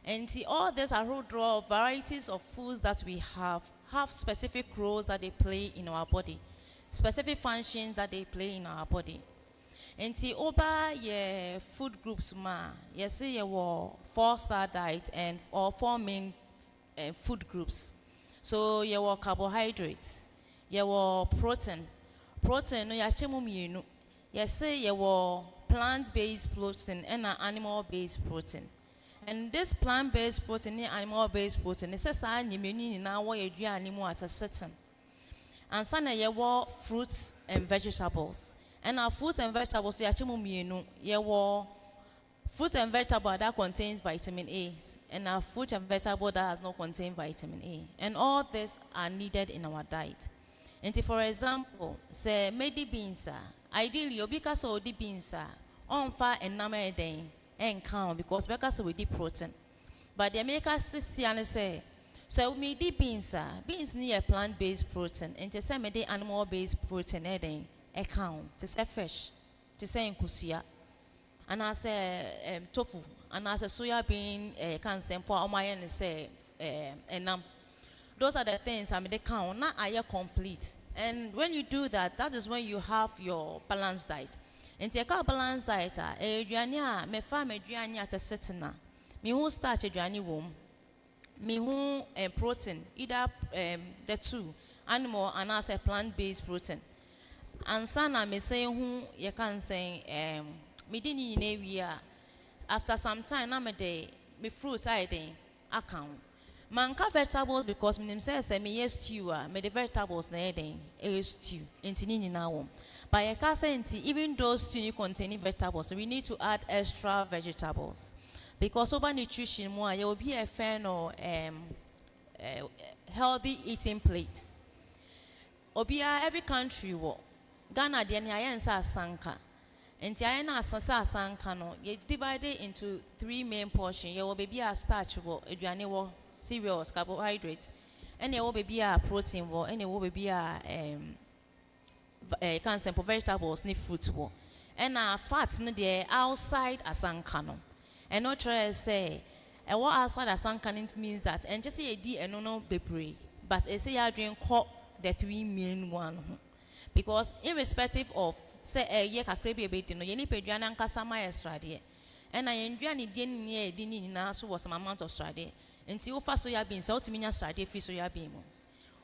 And see, all these are raw varieties of foods that we have specific roles that they play in our body, specific functions that they play in our body. And see, over your food groups, you see your 4-star diet and or 4 main food groups. So your carbohydrates, your protein, no ya chemu mienu. You see your plant-based protein and animal-based protein. And this plant-based protein and animal-based protein, it says I need now what you do animal at a certain. And some your fruits and vegetables. And our fruits and vegetables, your fruits and vegetable that contains vitamin A, and our fruit and vegetable that does not contain vitamin A. And all these are needed in our diet. And for example, say maybe beans, ideally, because of the beans, on fire and number day and count because because we did protein. But the Americans see and say, so we did beans need a plant-based protein, and to say maybe animal-based protein account to say fish, to say nkusia, and I say tofu, and I say soya bean can say for my and say those are the things I mean they count, not are complete. And when you do that, that is when you have your balanced diet. And take a balanced diet, me farm at a certain me who starch a womb, me who protein, either the two animal and as a plant-based protein. And sana me say who you can say me didn't area after some time I'm a day me fruits I day account. Manka vegetables because me says me yes stew me the vegetables na day stew intini now. But I can say even those stew containing vegetables, we need to add extra vegetables because over nutrition more you will be a fan of healthy eating plates. Obia every country wo Ghana the Nyansa Sanka. And Tiana Sasa Sanka no, you divide it into 3 main portions. You will be a starch wo, a cereals, carbohydrates, and you will be a protein wo, and you will be a cancer vegetables, ni fruits wo. And fats no there outside a Sanka no. And not try say, what outside a Sanka means that, and just say a D and no be but I say I drink the 3 main one. Because irrespective of say a year kakrebi a bit no yeni pedriana and kasama estrade and I enjoy any dini na so was some amount of strade and see offer soya beans out minya strade fish soya bean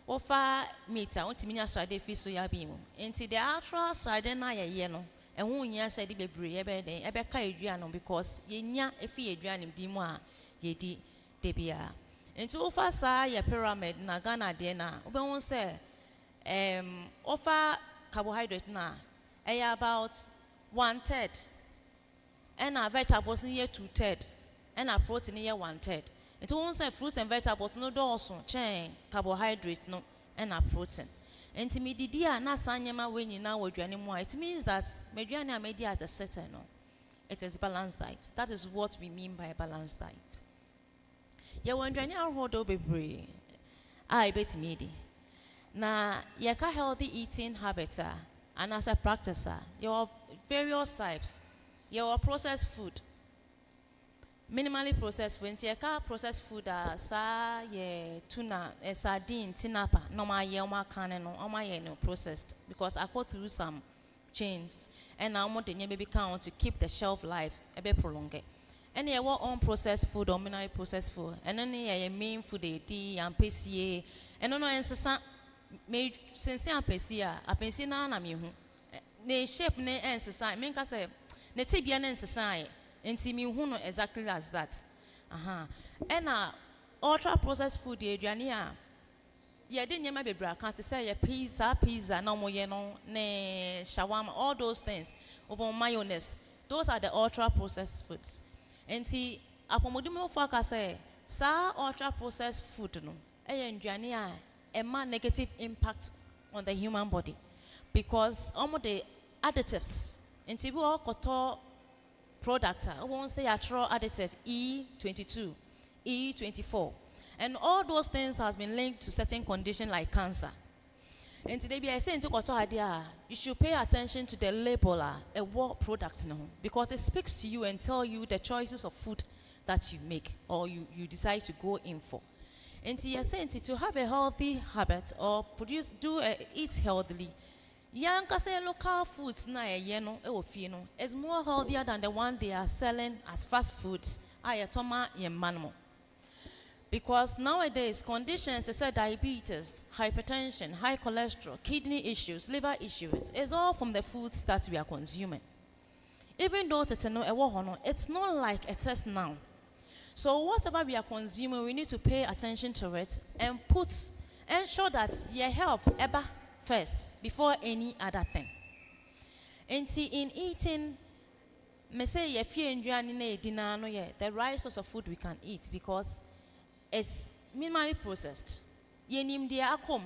offer meat out minya strade fish soya bean and see the actual strade na ye no and who nya said the bebre ebe den ebe ka edua because ye nya efi edua nim di mu a ye di debia and to offer sa ye pyramid na Ghana de na obe won say offer carbohydrate na about 1/3 and our vegetables near 2/3 and our protein near 1/3. It won't say fruits and vegetables no also chain carbohydrates no and our protein. And to me dia na sanyama when you now would anymore. It means that mediana media at a certain no. It is balanced diet. That is what we mean by a balanced diet. You wondering how do be brave. I bet me. Now, you can healthy eating habits and as a practicer, you have various types. You have processed food, minimally processed food. You can processed food tuna, sardine, tinapa. Normal you no processed because I go through some chains and I want the baby count to keep the shelf life a bit prolonged. And you have unprocessed food or minimally processed food, and then you main food and PCA and no made since I pensi na mi hu ne shape ne ensesa me nka say ne tibia ne ensesa enti mi hu no exactly as that and ultra processed food aduane a ye de nyema bebra kan te say ye pizza na mo ye no ne shawarma all those things obo mayonnaise those are the ultra processed foods enti apomodimo fo aka say sa ultra processed food no aduane a negative impact on the human body because almost the additives in all koto product I won't say natural additive E22 E24 and all those things has been linked to certain conditions like cancer. And today I say into koto idea you should pay attention to the label a what product no because it speaks to you and tell you the choices of food that you make or you decide to go in for. And you're saying to have a healthy habit or eat healthily. Young say local foods na is more healthier than the one they are selling as fast foods. Ayatoma yemanmo. Because nowadays conditions such as diabetes, hypertension, high cholesterol, kidney issues, liver issues is all from the foods that we are consuming. Even though it's not like it is now. So whatever we are consuming, we need to pay attention to it and ensure that your health ever first before any other thing. And in eating, me say the right source of food we can eat because it's minimally processed. Yenim dia akom.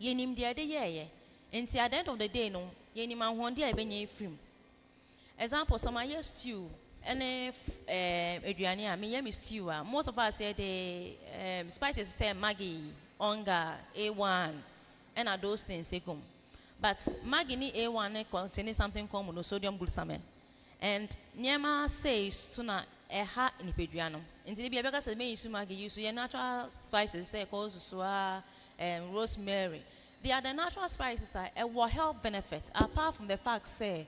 Yenim dia de ye. And at the end of the day, no, yenim anhondi ebenye free. Example, some year stew. And Adriania, me stew. Most of us say the spices say Maggi, Onga, A1, and those things. But Maggi A1 contains something called monosodium glutamate. And Nyama says tuna eha in Pedriano. And the Biaga said, may you Maggi use your natural spices, say, rosemary. They are the natural spices are health benefits, apart from the fact, say,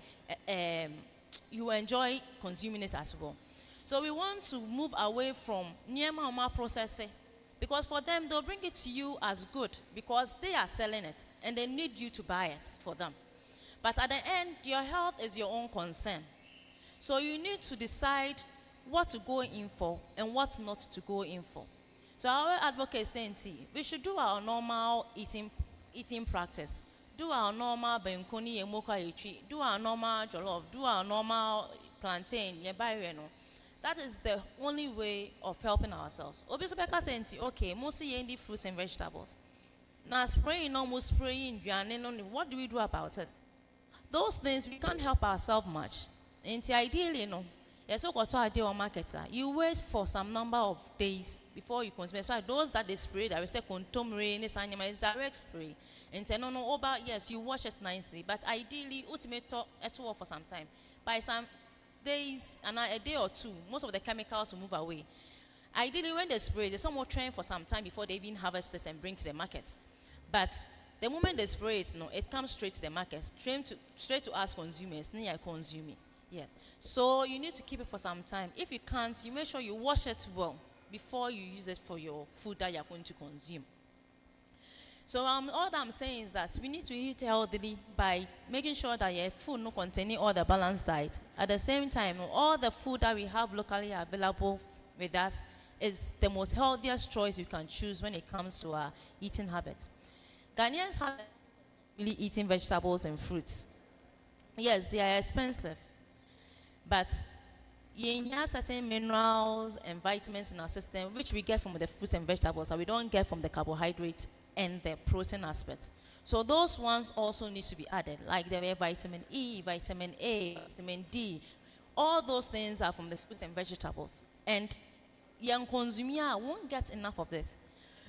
you enjoy consuming it as well. So we want to move away from Nyama processing because for them, they'll bring it to you as good because they are selling it and they need you to buy it for them. But at the end, your health is your own concern. So you need to decide what to go in for and what not to go in for. So our advocate is saying, we should do our normal eating practice. Do our normal benkoni emoka etri, do our normal jollof, do our normal plantain, that is the only way of helping ourselves. Obisobeka saying, okay, mostly eat fruits and vegetables. Now spraying almost spraying, what do we do about it? Those things we can't help ourselves much. And ideally, yes, so got to a day on marketer. You wait for some number of days before you consume. So those that they spray, that we say contomere, is direct spray. And say no, yes, you wash it nicely. But ideally, ultimate for some time. By some days and a day or two, most of the chemicals will move away. Ideally, when they spray, they somewhat train for some time before they even harvest it and bring to the market. But the moment they spray it, it comes straight to the market, straight to us consumers. Now consume it. Yes. So you need to keep it for some time. If you can't, you make sure you wash it well before you use it for your food that you're going to consume. So all that I'm saying is that we need to eat healthily by making sure that your food no containing all the balanced diet. At the same time, all the food that we have locally available with us is the most healthiest choice you can choose when it comes to our eating habits. Ghanaians have really eating vegetables and fruits. Yes, they are expensive. But you have certain minerals and vitamins in our system, which we get from the fruits and vegetables, that we don't get from the carbohydrates and the protein aspects. So those ones also need to be added, like the vitamin E, vitamin A, vitamin D. All those things are from the fruits and vegetables. And young consumer won't get enough of this.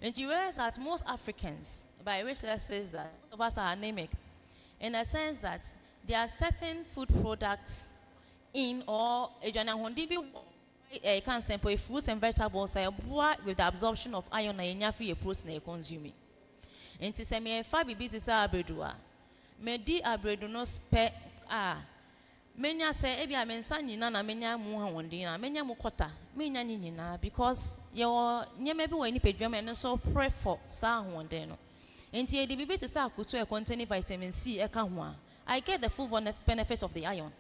And you realize that most Africans, by which that says that most of us are anemic, in a sense that there are certain food products in or can sample fruits and vegetables with the absorption of iron and free protein consuming. And to say me fabi is abredua. Me di abredu no spe menya say ebi amensa nyina na menya mu hawondina menya mu kota menya nyina because your nyema bi wani pedwam and so pray for sa hawonde no. Enti e di bibi to say akutu e containing vitamin C e ka ho a I get the full benefits of the iron.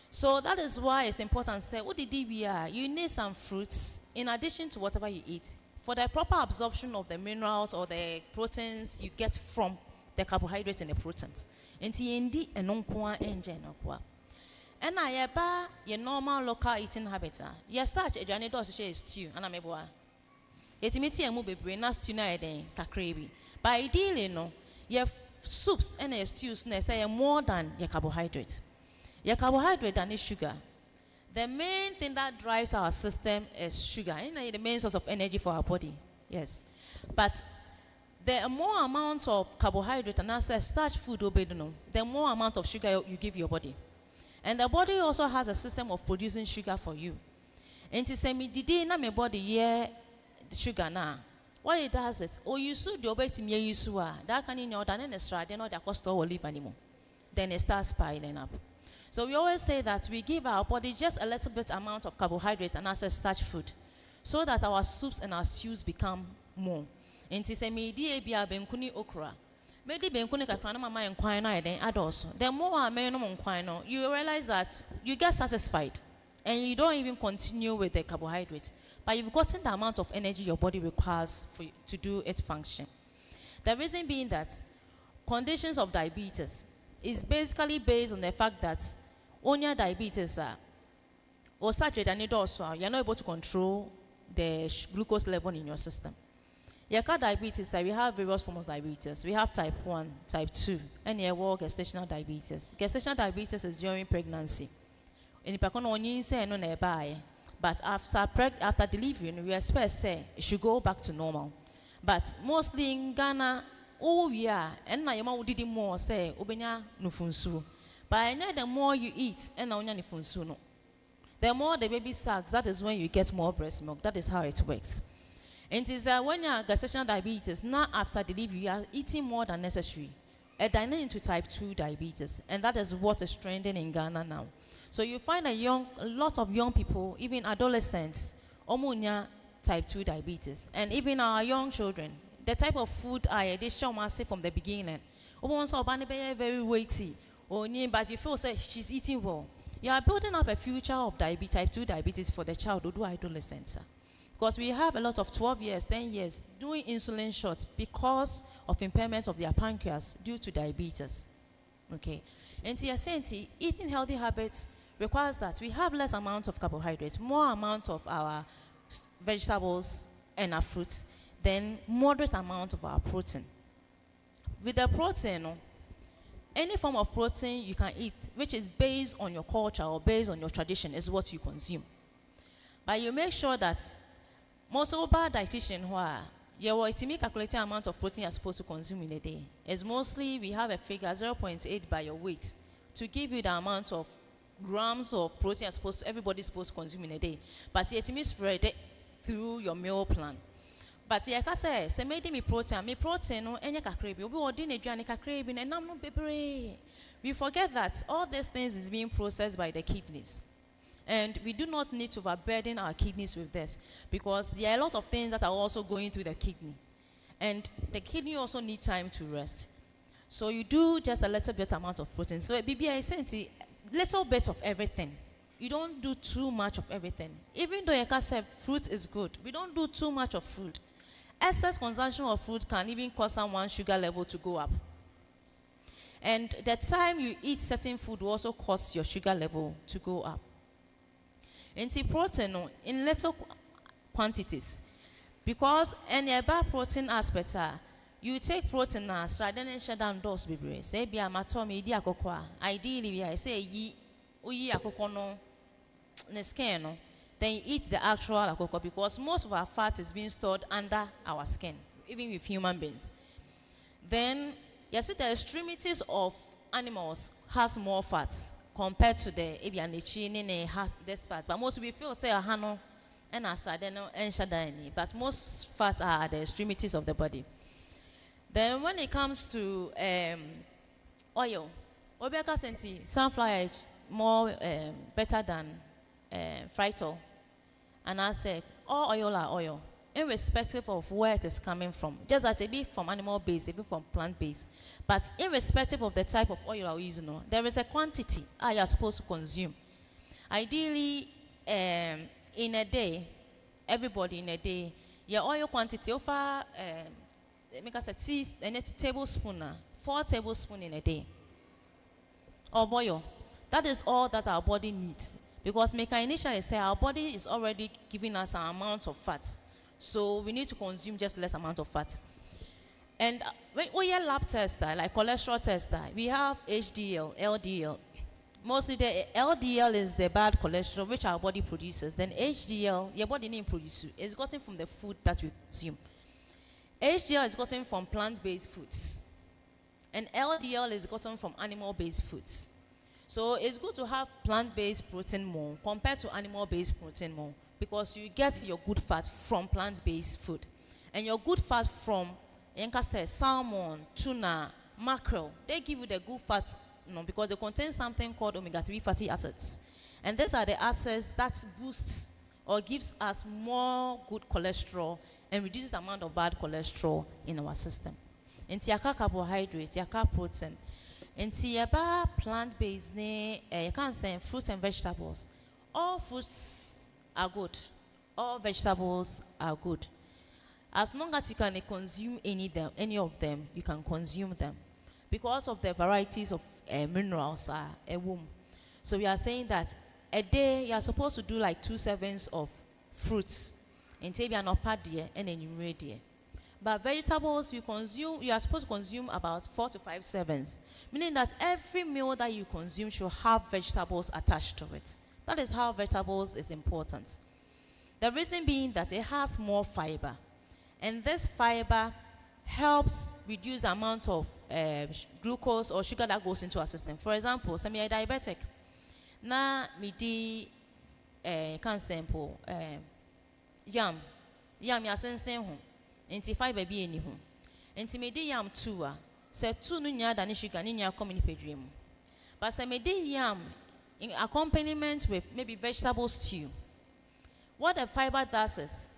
So that is why it's important to say, what the DBR, you need some fruits in addition to whatever you eat for the proper absorption of the minerals or the proteins you get from the carbohydrates and the proteins. And TND and non-qua engine. And I have your normal local eating habit. You start a journey does stew, and I'm a boy. It's me and move brain, not stew night, kakrebi. But ideally, no, you have soups and stews, say more than your carbohydrate. Your carbohydrate and sugar. The main thing that drives our system is sugar. The main source of energy for our body. Yes. But the more amount of carbohydrate and starch food, the more amount of sugar you give your body. And the body also has a system of producing sugar for you. And to say me did na me body yeah sugar na. What it does is, oh, you should do obey to me, you that can in your than extra, then not the cost or leave anymore. Then it starts piling up. So we always say that we give our body just a little bit amount of carbohydrates and as starch food, so that our soups and our stews become more. And to say me dia benkuni okra. Maybe benkuni kakana mama and quina then add also. The more I may no you realize that you get satisfied and you don't even continue with the carbohydrates. But you've gotten the amount of energy your body requires for you to do its function. The reason being that conditions of diabetes is basically based on the fact that when your diabetes or saturated and you're not able to control the glucose level in your system. Your diabetes, we have various forms of diabetes. We have type 1, type 2, and you have gestational diabetes. Gestational diabetes is during pregnancy. But after delivery, we expect it should go back to normal. But mostly in Ghana, oh yeah, and na yema did more say obenya nufunsu. But the more you eat, and na onya nufunsu no. The more the baby sucks, that is when you get more breast milk. That is how it works. And it is when you have gestational diabetes, now after delivery, you are eating more than necessary. A dynamic into type 2 diabetes, and that is what is trending in Ghana now. So you find a lot of young people, even adolescents, omunya type 2 diabetes, and even our young children. The type of food they show massive from the beginning. Very weighty, but you feel say she's eating well. You are building up a future of diabetes, type 2 diabetes for the child or adolescents. Because we have a lot of 12 years, 10 years doing insulin shots because of impairment of their pancreas due to diabetes. Okay, and you're saying eating healthy habits requires that we have less amount of carbohydrates, more amount of our vegetables and our fruits, then moderate amount of our protein. With the protein, any form of protein you can eat, which is based on your culture or based on your tradition, is what you consume. But you make sure that most of our dietitian who are calculating amount of protein you're supposed to consume in a day is mostly we have a figure 0.8 by your weight to give you the amount of grams of protein everybody's supposed to consume in a day. But yet me spread it through your meal plan. But yeah, I say made me protein no enya kakrebi obi odi na aduane kakrebi na nam no bebre. We forget that all these things is being processed by the kidneys. And we do not need to overburden our kidneys with this, because there are a lot of things that are also going through the kidney. And the kidney also need time to rest. So you do just a little bit amount of protein. So BBI is little bit of everything. You don't do too much of everything. Even though you can say fruit is good, we don't do too much of fruit. Excess consumption of fruit can even cause someone's sugar level to go up. And the time you eat certain food will also cause your sugar level to go up. Into protein in little quantities, because any about protein aspect you take protein as rather than shut down those baby. Say be a matomi di akokwa. Ideally, I say ye akokono nesken. Then you eat the actual akoko, because most of our fat is being stored under our skin, even with human beings. Then you see the extremities of animals has more fats compared to the Ebianichi has this part. But most we feel say a hano and asadeno and shadani. But most fats are at the extremities of the body. Then when it comes to oil, Obeka senti sunflower is more better than fried oil. And I say all oil are oil, irrespective of where it is coming from. Just that it be from animal based, it be from plant based. But irrespective of the type of oil you use, there is a quantity you are supposed to consume. Ideally, in a day, everybody in a day, your oil quantity over make us a tablespoon, 4 tablespoons in a day of oil. That is all that our body needs. Because initially say our body is already giving us an amount of fat. So we need to consume just less amount of fat. And when we have lab tests, like cholesterol tests, we have HDL, LDL. Mostly the LDL is the bad cholesterol which our body produces. Then HDL, your body didn't produce. It's gotten from the food that we consume. HDL is gotten from plant-based foods. And LDL is gotten from animal-based foods. So it's good to have plant-based protein more compared to animal-based protein more. because you get your good fat from plant-based food. And your good fat from, Yanka says, salmon, tuna, mackerel, they give you the good fat, because they contain something called omega-3 fatty acids. And these are the acids that boosts or gives us more good cholesterol and reduces the amount of bad cholesterol in our system. Nti yaka carbohydrate, yaka protein. Nti yaba plant-based, you can say fruits and vegetables. All fruits are good. All vegetables are good. As long as you can consume any of them, you can consume them. Because of the varieties of minerals are a womb. So we are saying that a day you are supposed to do like 2 servings of fruits. Until you are not part there and then you ready. But vegetables you are supposed to consume about 4 to 5 servings. Meaning that every meal that you consume should have vegetables attached to it. That is how vegetables is important. The reason being that it has more fiber. And this fiber helps reduce the amount of glucose or sugar that goes into our system. For example, some are diabetic. Na me di can sample yam ya sensen ho. Enti fiber bi eni ho. Enti me di yam 2 a se 2 no nya da ne sugar ne nya come ni pedwem. But se me di yam in accompaniment with maybe vegetable stew. What the fiber does is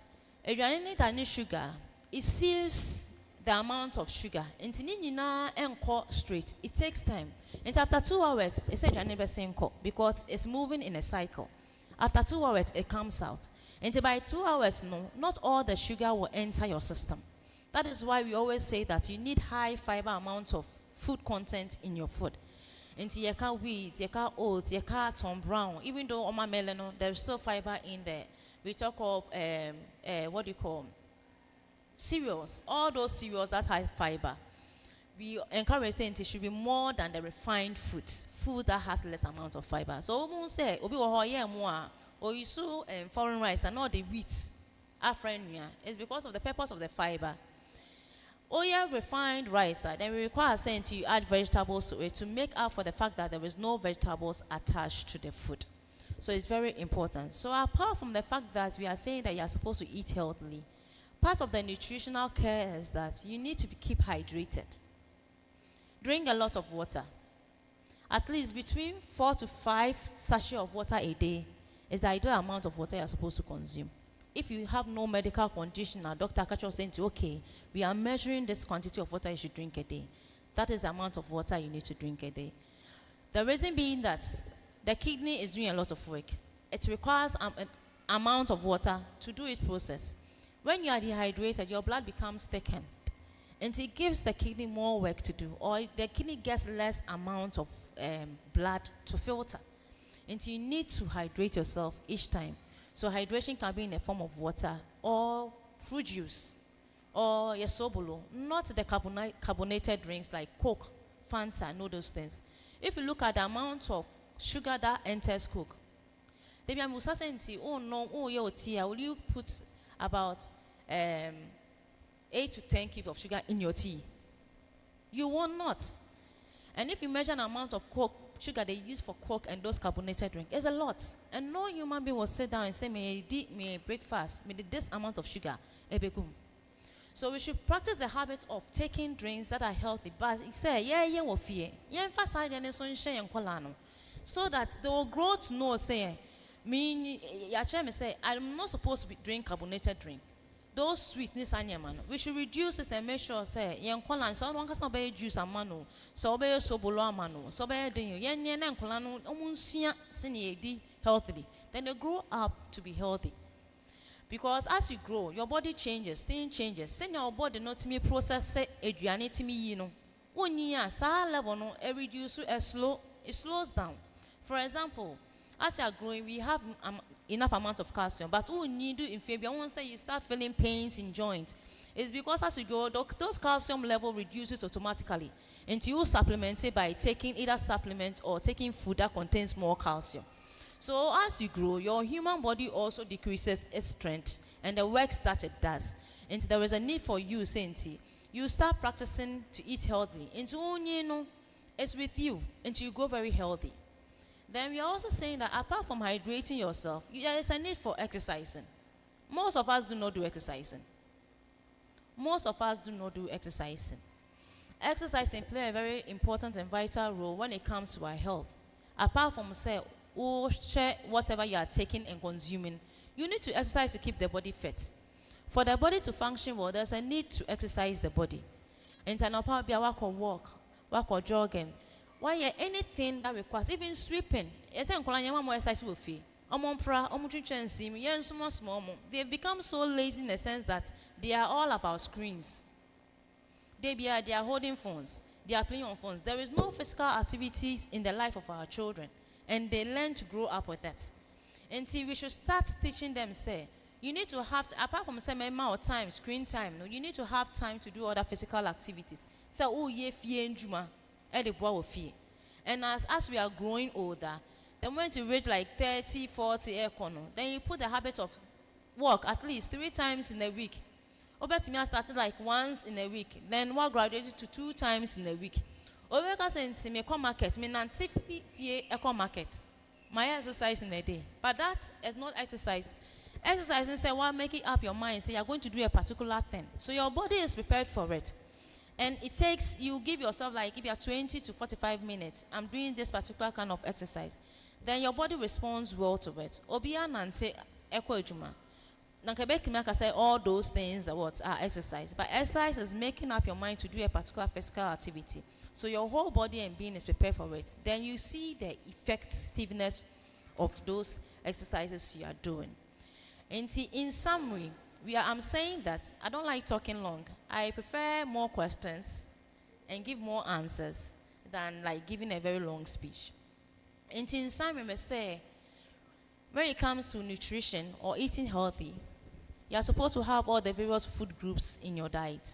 aduane da ne sugar, it seals the amount of sugar. Enti ni nyina enko straight. It takes time. And after 2 hours, it's a because it's moving in a cycle. After 2 hours, it comes out. And by 2 hours, not all the sugar will enter your system. That is why we always say that you need high fiber amounts of food content in your food. Into your wheat, your oats, your Tom Brown, even though oma melon, there's still fiber in there. We talk of what do you call cereals? All those cereals that have fiber. We encourage saying it should be more than the refined food that has less amount of fiber. So we say, obi wo hoye more or you so foreign rice and not the wheat. It's because of the purpose of the fiber. Oya refined rice, then we require saying to add vegetables to it to make up for the fact that there is no vegetables attached to the food. So it's very important. So apart from the fact that we are saying that you are supposed to eat healthily, part of the nutritional care is that you need to keep hydrated. Drink a lot of water. At least between 4 to 5 sachets of water a day is the ideal amount of water you're supposed to consume. If you have no medical condition, a doctor catch saying to okay, we are measuring this quantity of water you should drink a day. That is the amount of water you need to drink a day. The reason being that the kidney is doing a lot of work. It requires an amount of water to do its process. When you are dehydrated, your blood becomes thickened. And it gives the kidney more work to do, or the kidney gets less amount of blood to filter. And you need to hydrate yourself each time. So hydration can be in the form of water or fruit juice or yesobolo, not the carbonated drinks like Coke, Fanta, and all those things. If you look at the amount of sugar that enters Coke, they will say, oh no, oh yo, tea, will you put about 8 to 10 cubes of sugar in your tea? You will not. And if you measure the amount of sugar they use for Coke and those carbonated drinks, it's a lot. And no human being will sit down and say, may I breakfast, may this amount of sugar. So we should practice the habit of taking drinks that are healthy. But it says, so that they will grow to know, say, I'm not supposed to drink carbonated drink. Those sweetness we should reduce this and make sure say so one can be juice a mano, so be sobolo amano, so be healthily. Then they grow up to be healthy. Because as you grow, your body changes, things changes. Send your body not to me process say to me, you know. 1 year, level no reduce it slows down. For example, as you are growing, we have enough amount of calcium, but what you do in February, I won't say you start feeling pains in joints. It's because as you go, those calcium level reduces automatically, and you supplement it by taking either supplement or taking food that contains more calcium. So as you grow, your human body also decreases its strength and the works that it does. And there is a need for you, Sainty. You start practicing to eat healthy. And you know, it's with you, and you go very healthy. Then we are also saying that apart from hydrating yourself, there is a need for exercising. Most of us do not do exercising. Most of us do not do exercising. Exercising play a very important and vital role when it comes to our health. Apart from say, share whatever you are taking and consuming, you need to exercise to keep the body fit. For the body to function well, there's a need to exercise the body. Internal power be a walk or jogging. Why anything that requires, even sweeping. More exercise will feel. They've become so lazy in the sense that they are all about screens. They are holding phones. They are playing on phones. There is no physical activities in the life of our children, and they learn to grow up with that. Until we should start teaching them, say, you need to have, apart from some amount of time, screen time, no, you need to have time to do other physical activities. So, oh, ye fear njuma, the boy fear. And as we are growing older, then when you reach like 30, 40 then you put the habit of walk at least 3 times in a week. Obetimi started like once in a week, then what graduated to 2 times in a week. Obeka senti me come market, me nanti fie eco market. My exercise in a day. But that is not exercise. Exercise and say, well, make it up your mind. Say you're going to do a particular thing. So your body is prepared for it. And it takes, you give yourself like, if you are 20 to 45 minutes, I'm doing this particular kind of exercise. Then your body responds well to it. Obia nante eco ejuma. Nankebekimaka say all those things are exercise. But exercise is making up your mind to do a particular physical activity. So your whole body and being is prepared for it. Then you see the effectiveness of those exercises you are doing. And in summary, I'm saying that I don't like talking long. I prefer more questions and give more answers than like giving a very long speech. And in summary, I may say, when it comes to nutrition or eating healthy, you are supposed to have all the various food groups in your diet.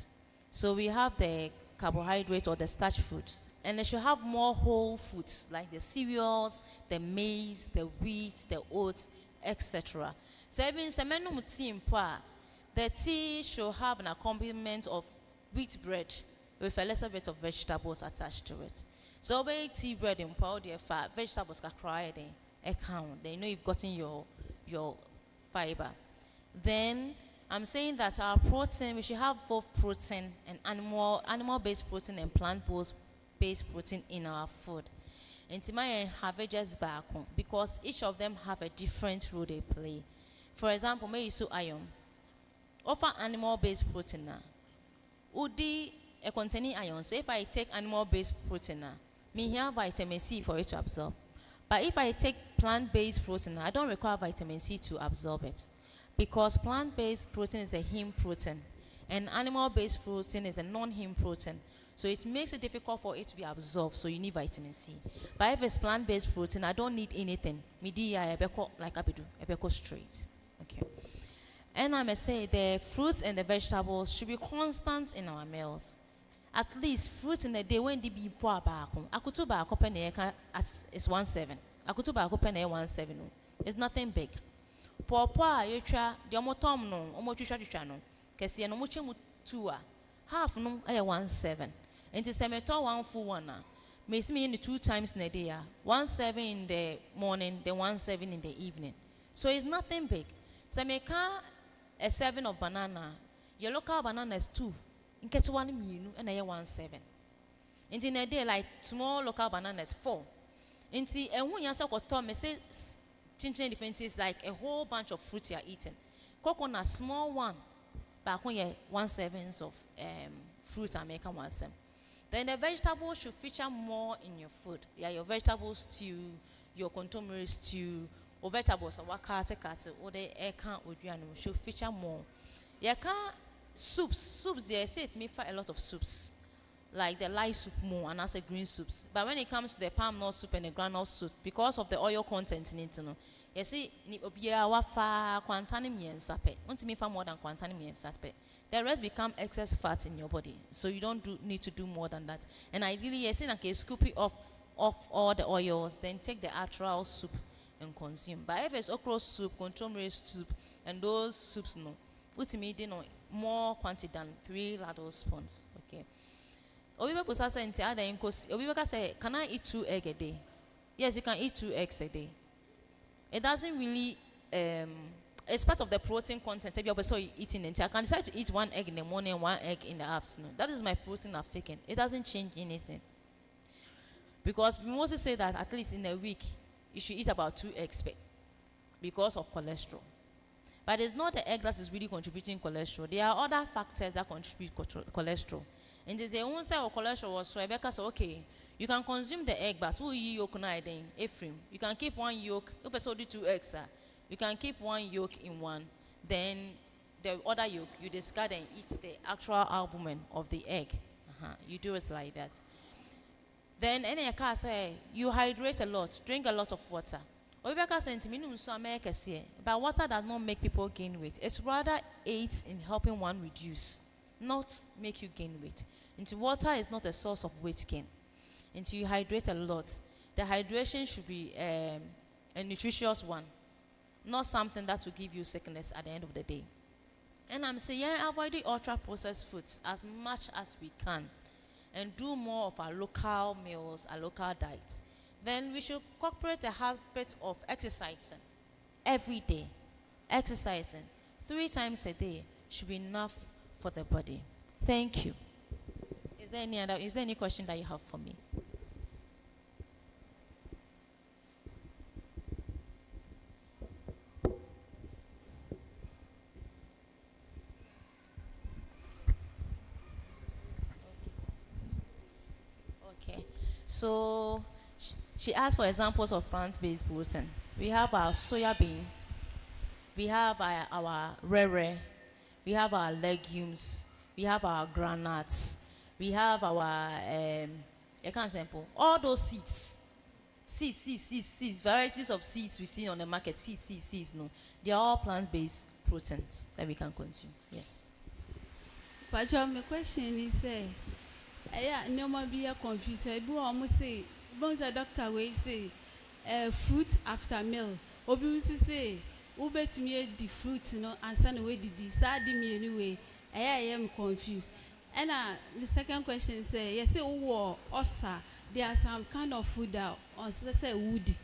So we have the carbohydrate or the starch foods, and they should have more whole foods like the cereals, the maize, the wheat, the oats, etc. So even the tea should have an accompaniment of wheat bread with a lesser bit of vegetables attached to it. So when tea bread in powder fat, vegetables can cry account. They know you've gotten your fiber. Then I'm saying that our protein, we should have both protein and animal-based protein and plant-based protein in our food. And to my have just back because each of them have a different role they play. For example, may use iron. Offer animal-based protein now. Udi containing iron. So if I take animal-based protein now, me here vitamin C for it to absorb. But if I take plant-based protein, I don't require vitamin C to absorb it. Because plant-based protein is a heme protein, and animal-based protein is a non-heme protein. So it makes it difficult for it to be absorbed, so you need vitamin C. But if it's plant-based protein, I don't need anything. Media, like I straight. Okay. And I may say the fruits and the vegetables should be constant in our meals. At least fruits in a day when they be poor back. Akutuba akopeneka is 1.7. Akutuba akopene 1.7. It's nothing big. Poor you try the omotom no, omochucha no. Kesi no muche mutua. Half no 1.7. And it's a meto 1 full one. Makes me in the 2 times in a day. 1.7 in the morning, then 1.7 in the evening. So it's nothing big. So make a 7 of banana. Your local banana is 2. In get 1 minu and a 1.7. And in a day like small local banana is 4. And see, and when you say me say changing differences like a whole bunch of fruit you are eating. Coconut small one, but when you 1/7 of fruits are making 1/7. Then the vegetables should feature more in your food. Yeah, your vegetable stew, your contemporary stew, or vegetables or wakate or the eka should feature more. Yeah, soups they say it may find a lot of soups. Like the light soup more and as a green soups. But when it comes to the palm nut soup and the groundnut soup, because of the oil content in it, you see, more than the rest become excess fat in your body. So you don't need to do more than that. And ideally, you see, like scoop it off all the oils, then take the actual soup and consume. But if it's okra soup, contemporary soup, and those soups, put me more quantity than 3 ladle spoons. Okay. Obibe pusasa nti ada inkosi. Obibe ka say, can I eat 2 eggs a day? Yes, you can eat 2 eggs a day. It doesn't really, it's part of the protein content. If you're eating it, I can decide to eat 1 egg in the morning, 1 egg in the afternoon. That is my protein I've taken. It doesn't change anything. Because we mostly say that at least in a week, you should eat about 2 eggs because of cholesterol. But it's not the egg that is really contributing cholesterol. There are other factors that contribute cholesterol. And they say, one side of cholesterol was so Rebecca said, okay, you can consume the egg, but who you yolk na then, Ephraim. You can keep 1 yolk. If I do 2 eggs, you can keep 1 yolk in one. Then the other yolk you discard and eat the actual albumin of the egg. You do it like that. Then any car say you hydrate a lot, drink a lot of water. Rebecca said to me, but water does not make people gain weight. It's rather aids in helping one reduce, not make you gain weight. Into water is not a source of weight gain. Until you hydrate a lot, the hydration should be a nutritious one, not something that will give you sickness at the end of the day. And I'm saying, avoid the ultra processed foods as much as we can, and do more of our local meals, our local diets. Then we should incorporate a habit of exercising every day. Exercising 3 times a day should be enough for the body. Thank you. Is there any question that you have for me? Okay. So she asked for examples of plant-based protein. We have our soya bean, we have our rere, we have our legumes, we have our granuts, we have our all those seeds, varieties of seeds we see on the market, seeds, no, they are all plant-based proteins that we can consume. Yes. But my question is, no more be a confused. I almost say, a doctor will say, fruit after meal. Obviously say, Ube to me the fruit, and send away the decide me anyway. I am confused. And the second question is, yes, osa. There are some kind of food that, let's say, woody.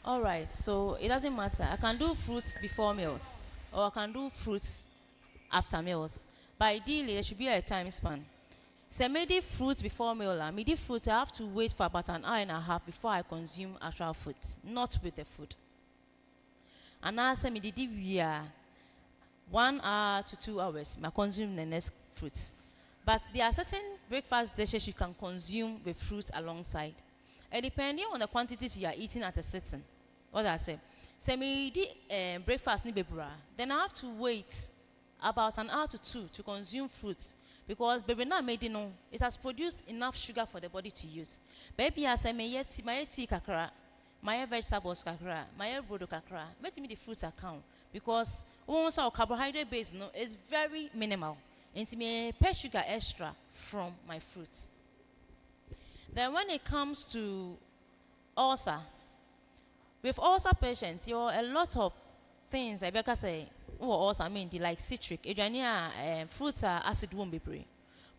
All right, so it doesn't matter. I can do fruits before meals, or I can do fruits after meals. But ideally, there should be a time span. So maybe fruit before meal, maybe fruit I have to wait for about an hour and a half before I consume actual food, not with the food. And I say maybe 1 hour to 2 hours, I consume the next fruits. But there are certain breakfast dishes you can consume with fruits alongside. And depending on the quantities you are eating at a sitting, what I say maybe breakfast ni bebra, then I have to wait about an hour to 2 to consume fruits, because baby now made it has produced enough sugar for the body to use. Baby I say my tea kakra, my vegetables kakra, my brodo kakra, make me the fruits account, because once our carbohydrate base is very minimal. And me pay sugar extra from my fruits. Then when it comes to ulcer, with ulcer patients, you a lot of things I better say. Also, I mean, like citric, fruits are acid won't be free.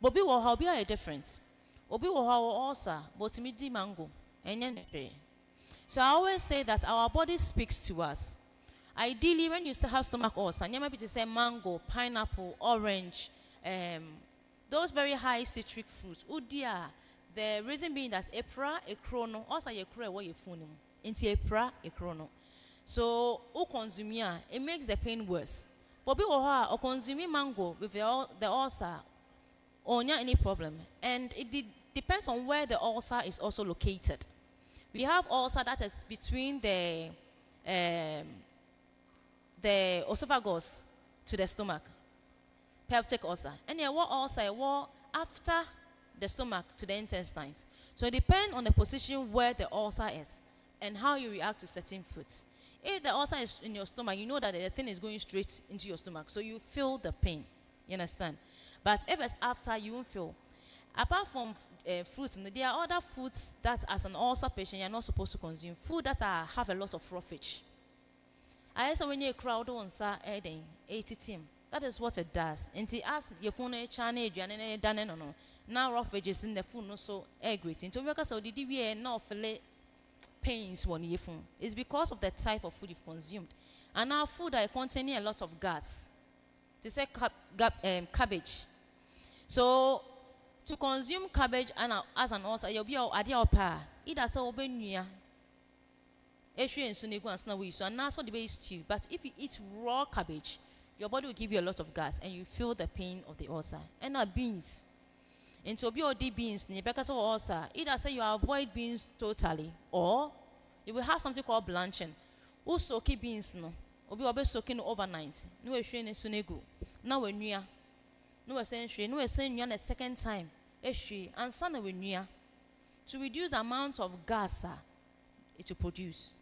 But be what be a difference. Obi will have ulcer, but me di mango. So I always say that our body speaks to us. Ideally, when you still have stomach ulcer, you might be to say mango, pineapple, orange, those very high citric fruits. Udia, the reason being that epra, a chrono, also a crow what you phone into epra, a chrono. So, who consume it makes the pain worse. But people who consuming mango with the ulcer, or not any problem. And it depends on where the ulcer is also located. We have ulcer that is between the esophagus to the stomach, peptic ulcer. And what ulcer, after the stomach to the intestines. So it depends on the position where the ulcer is and how you react to certain foods. If the ulcer is in your stomach, you know that the thing is going straight into your stomach, so you feel the pain. You understand? But if it's after, you won't feel. Apart from fruits, there are other foods that, as an ulcer patient, you're not supposed to consume. Food that have a lot of roughage. I say when you crowd on sa adding 80 team, that is what it does. And to ask your phone channel, no. now rough veggies in the food no so great. Into because of the DBA now feel pains when you phone. It's because of the type of food you've consumed. And our food are containing a lot of gas. To say cabbage. So to consume cabbage and as an ulcer, you'll be a pa. Either so obenuya. And now so the base stew. But if you eat raw cabbage, your body will give you a lot of gas and you feel the pain of the ulcer. And now beans. Into BOD beans, because of ulcer, either say you avoid beans totally, or you will have something called blanching. Also, keep beans no. Obi obe soaking overnight. No we share sunego. Now we nuya. No we saying no we saying the second time. And son we nuya. To reduce the amount of gas it will produce.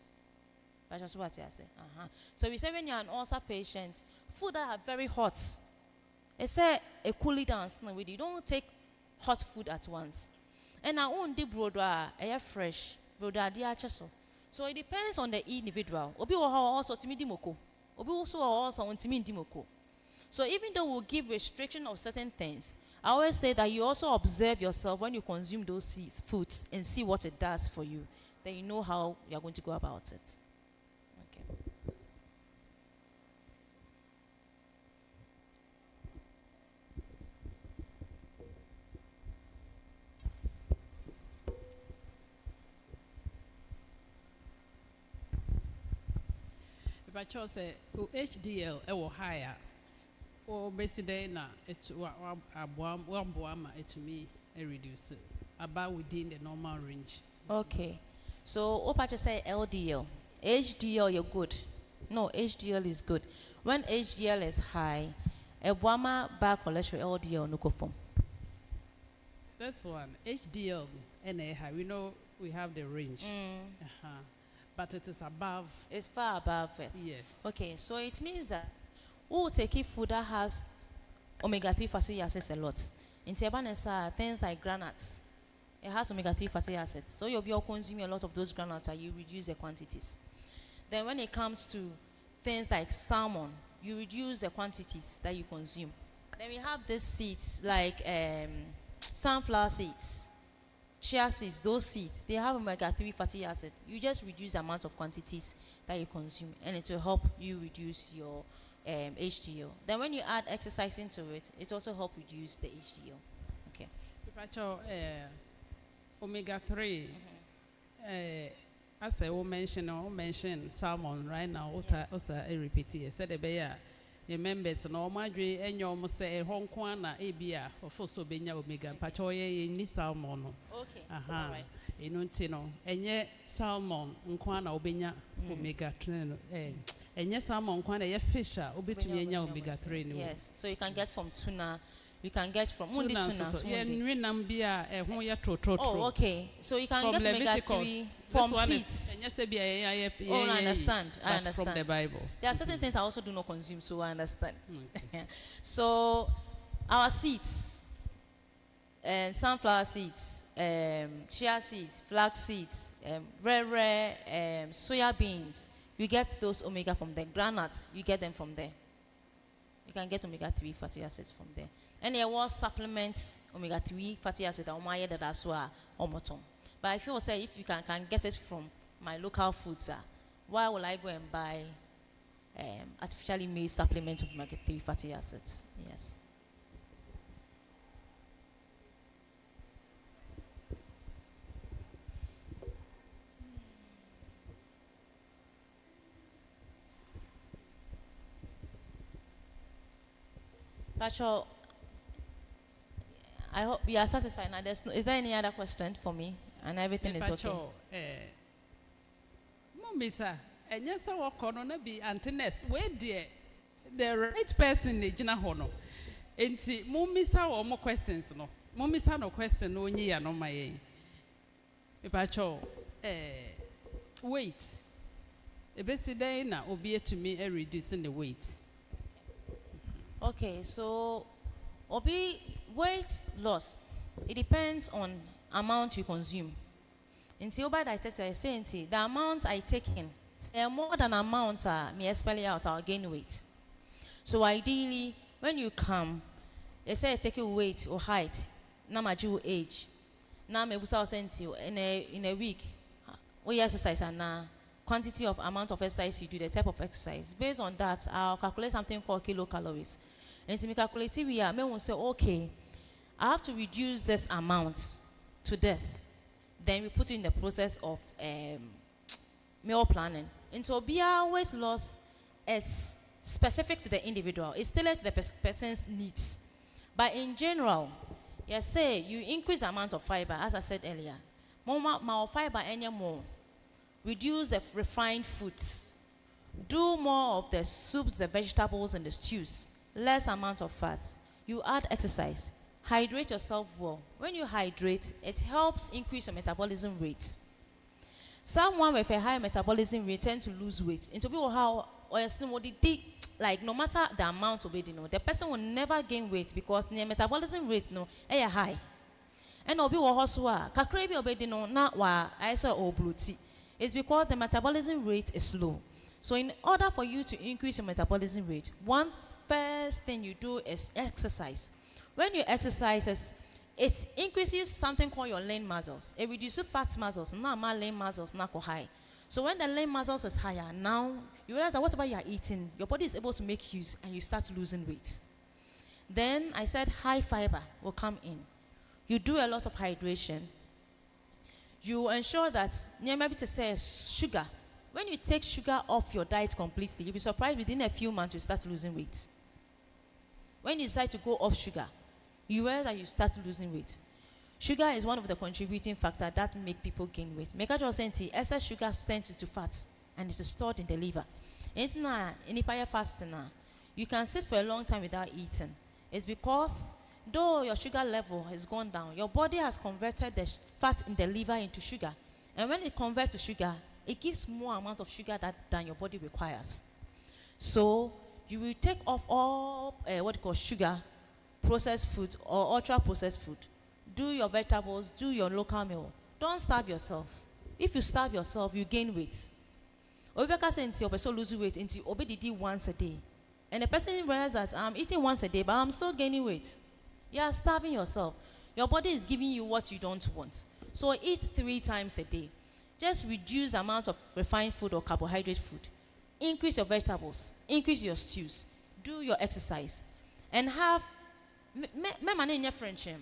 That's just what I say. So we say when you're an ulcer patient, food that are very hot. It's a cool it down. You don't take hot food at once. And our own deep broda air fresh broda dia cheso. So it depends on the individual. Obi also timidimoko. Obi also on timidimoko. So even though we'll give restriction of certain things, I always say that you also observe yourself when you consume those foods and see what it does for you. Then you know how you're going to go about it. Okay. If I chose say HDL ewo higher or basically na it one it to me reduce about within the normal range. Okay. So Opa just say LDL. HDL you're good. No, HDL is good. When HDL is high, a bad cholesterol LDL no go form. That's one. HDL and high. We know we have the range. But it is above. It's far above it. Yes. Okay, so it means that we'll take food that has omega-3 fatty acids a lot. In Tiabanesa, things like granules, it has omega-3 fatty acids. So you'll be consuming a lot of those granules and you reduce the quantities. Then when it comes to things like salmon, you reduce the quantities that you consume. Then we have these seeds like sunflower seeds. Chia seeds, those seeds, they have omega-3 fatty acid. You just reduce the amount of quantities that you consume, and it will help you reduce your HDL. Then when you add exercise into it, it also helps reduce the HDL. Okay. Omega-3, as I will mention salmon right now. Also, I repeat it. Said the your members no madre and you almost say Hong Kong ABA or so benya omega pachoye ni salmon. Okay. Right. Inuntino and yet salmon nkwana obenya omega 3 and yes salmon nkwana ye fisher obetumye omega 3. Yes, so you can get from tuna. You can get from tuna. Oh, okay. So you can get omega-3 from seeds. Oh, I understand. I understand. From the Bible. There are certain things I also do not consume, so I understand. So our seeds, sunflower seeds, chia seeds, flax seeds, rare soya beans, you get those omega from there. Granules, you get them from there. You can get omega-3 fatty acids from there. And there was supplements omega-3 fatty acid that as well omoton. But I feel say if you can get it from my local foods, why will I go and buy artificially made supplements of omega-3 fatty acids? Yes. Pacho, I hope you are satisfied now. Is there any other question for me? And everything is okay. Mumisa, and yes, I walk on be antennas. Where dear, the right person is Jina Hono. And see, Mumisa or more questions, no. Mumisa no question, no year, no my. Pacho, weight. The best day now will be to me a reducing the weight. Okay, so Obi weight loss, it depends on amount you consume. In Oba dietitian, I say the amount I take in, more than amount me expel out, I'll gain weight. So ideally, when you come, they say take your weight or height, na maju age. Na me busa senti in a week. We exercise and quantity of amount of exercise you do, the type of exercise. Based on that, I'll calculate something called kilocalories. And to me calculate we are, may want say, okay, I have to reduce this amount to this. Then we put in the process of meal planning. And so be always loss is specific to the individual. It's tailored to the person's needs. But in general, yes, say you increase the amount of fiber, as I said earlier. More fiber anymore. Reduce the refined foods. Do more of the soups, the vegetables, and the stews. Less amount of fat. You add exercise. Hydrate yourself well. When you hydrate, it helps increase your metabolism rate. Someone with a high metabolism rate tend to lose weight. Into people how or like no matter the amount of it, the person will never gain weight because their metabolism rate is high. And obi wo hoswa kakra bi obedi no na wa aisa obluti. It's because the metabolism rate is slow. So in order for you to increase your metabolism rate, one first thing you do is exercise. When you exercise, it increases something called your lean muscles. It reduces fat muscles. Now my lean muscles not high. So when the lean muscles is higher, now you realize that whatever you are eating, your body is able to make use and you start losing weight. Then I said high fiber will come in. You do a lot of hydration. You ensure that, maybe to say sugar. When you take sugar off your diet completely, you'll be surprised within a few months you start losing weight. When you decide to go off sugar, you realize that you start losing weight. Sugar is one of the contributing factors that make people gain weight. Make a saying excess sugar turns into fat and is stored in the liver. It's not in fasting now. You can sit for a long time without eating. It's because though your sugar level has gone down, your body has converted the fat in the liver into sugar. And when it converts to sugar, it gives more amount of sugar than your body requires. So you will take off all what you call sugar, processed food or ultra processed food. Do your vegetables, do your local meal. Don't starve yourself. If you starve yourself, you gain weight. Obeka say your person lose weight until obedi once a day. And the person realizes that I'm eating once a day, but I'm still gaining weight. You are starving yourself. Your body is giving you what you don't want. So eat 3 times a day. Just reduce the amount of refined food or carbohydrate food. Increase your vegetables. Increase your stews. Do your exercise. And have me friendship.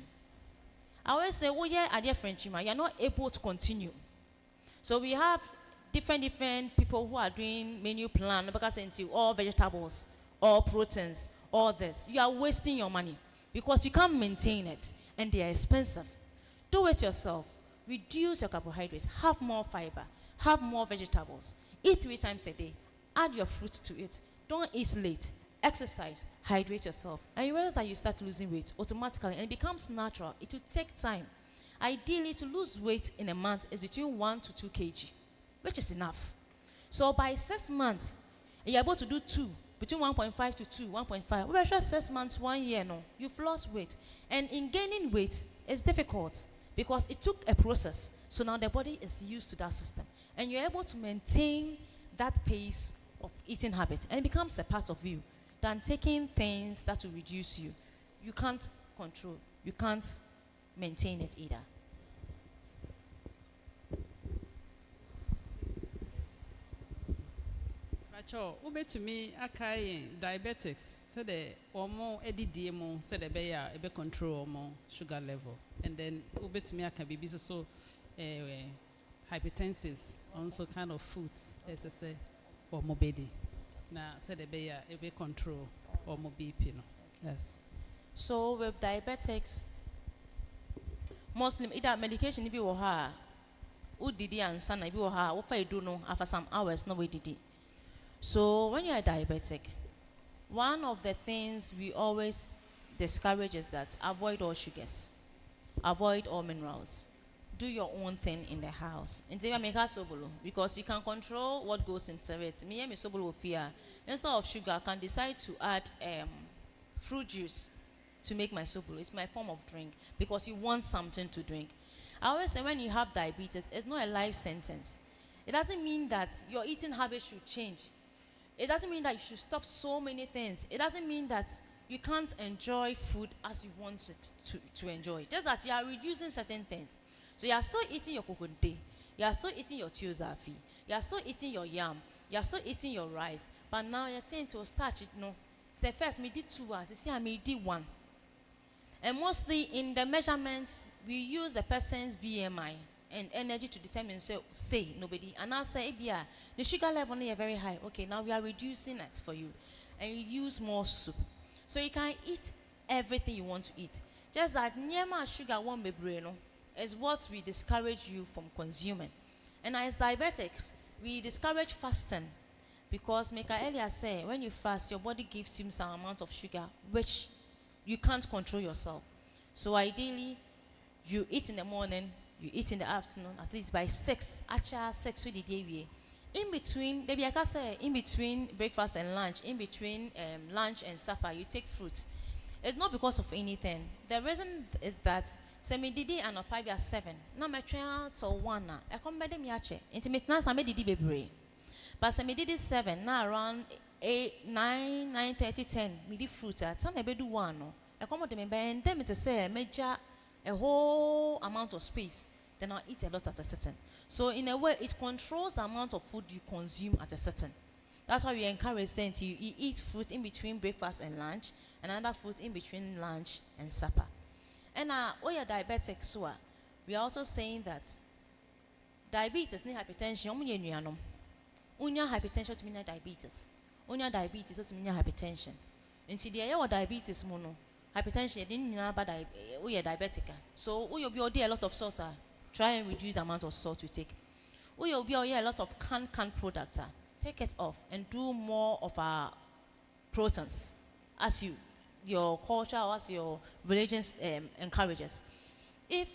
I always say, oh yeah, I friendship. You're not able to continue. So we have different people who are doing menu plan because into all vegetables, all proteins, all this. You are wasting your money because you can't maintain it and they are expensive. Do it yourself. Reduce your carbohydrates. Have more fiber. Have more vegetables. Eat 3 times a day. Add your fruit to it. Don't eat late. Exercise. Hydrate yourself. And you realize that you start losing weight automatically and it becomes natural. It will take time. Ideally, to lose weight in a month is between 1 to 2 kg, which is enough. So by 6 months, you're able to do 2, between 1.5 to 2, 1.5. We're sure 6 months, 1 year, no, you've lost weight. And in gaining weight, it's difficult because it took a process. So now the body is used to that system. And you're able to maintain that pace of eating habit. And it becomes a part of you than taking things that will reduce you. You can't control. You can't maintain it either. Pacho, to me, akai diabetics. So the omo edidmo said the beya ebe control omo sugar level, and then to me can be so hypertensives, also kind of foods, as I say, or mobedi. Now said the beya ebe control omo BP no. Yes. So with diabetics, mostly either medication be woha, udidi and sana be woha, what I do know after some hours no way didi. So when you are diabetic, one of the things we always discourage is that avoid all sugars, avoid all minerals, do your own thing in the house. Because you can control what goes into it. Me and sobolo fear. Instead of sugar, I can decide to add fruit juice to make my sobolo. It's my form of drink because you want something to drink. I always say when you have diabetes, it's not a life sentence. It doesn't mean that your eating habits should change. It doesn't mean that you should stop so many things. It doesn't mean that you can't enjoy food as you want it to enjoy. Just that you are reducing certain things. So you are still eating your kokonte, you are still eating your tiozafi, you are still eating your yam, you are still eating your rice. But now you're saying to start it, no. Say first, me did 2 hours. You see, I me did 1. And mostly in the measurements, we use the person's BMI and energy to determine, so say nobody. And I'll say, yeah, the sugar level is very high. Okay, now we are reducing it for you. And you use more soup. So you can eat everything you want to eat. Just that nyama sugar won't be brain is what we discourage you from consuming. And as diabetic, we discourage fasting because Mika earlier said when you fast, your body gives you some amount of sugar which you can't control yourself. So ideally, you eat in the morning, you eat in the afternoon, at least by 6. Actually, 6 with the day. In between, maybe I can say in between breakfast and lunch, in between lunch and supper, you take fruit. It's not because of anything. The reason is that semi didi and opavia 7. Now my train to 1 na. I come by them yache. Intimate na sami didi baby. But semi didi 7 now around 8, 9, 9:30, 10. Me di fruit. Tell me do 1 no. I come with them and them to say major a whole amount of space. Then I'll eat a lot at a certain. So in a way, it controls the amount of food you consume at a certain. That's why we encourage them to you eat fruit in between breakfast and lunch, and other fruit in between lunch and supper. And we are diabetic, so we are also saying that diabetes and hypertension, unya hypertension to mean diabetes. Unya diabetes to mean hypertension. Until the area of diabetes mono, hypertension didn't know about we are diabetic. So we will be a lot of salt. Try and reduce the amount of salt you take. We will be a lot of canned product. Take it off and do more of our proteins as your culture or as your religion encourages. If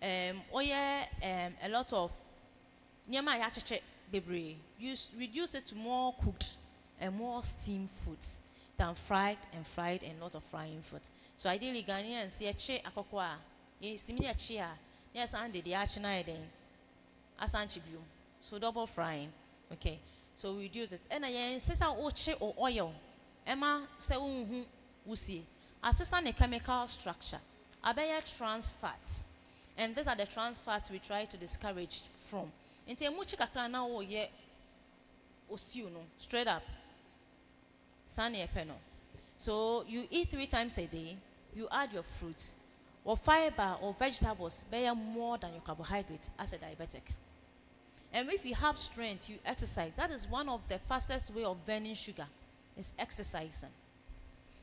a lot of reduce it to more cooked and more steamed foods than fried and lot of frying food. So ideally Ghanaians see a che akokwa, a chia. Yes, and the achina then asanchibu. So double frying. Okay. So we reduce it. And I set out oche or oil. Emma say wusi. Assistant a chemical structure. Abaya trans fats. And these are the trans fats we try to discourage from. Into a muchi kakra na o ye ostiuno. Straight up. Sunny peno. So you eat 3 times a day, you add your fruits. Or fiber or vegetables bear more than your carbohydrate as a diabetic. And if you have strength, you exercise. That is one of the fastest way of burning sugar, is exercising.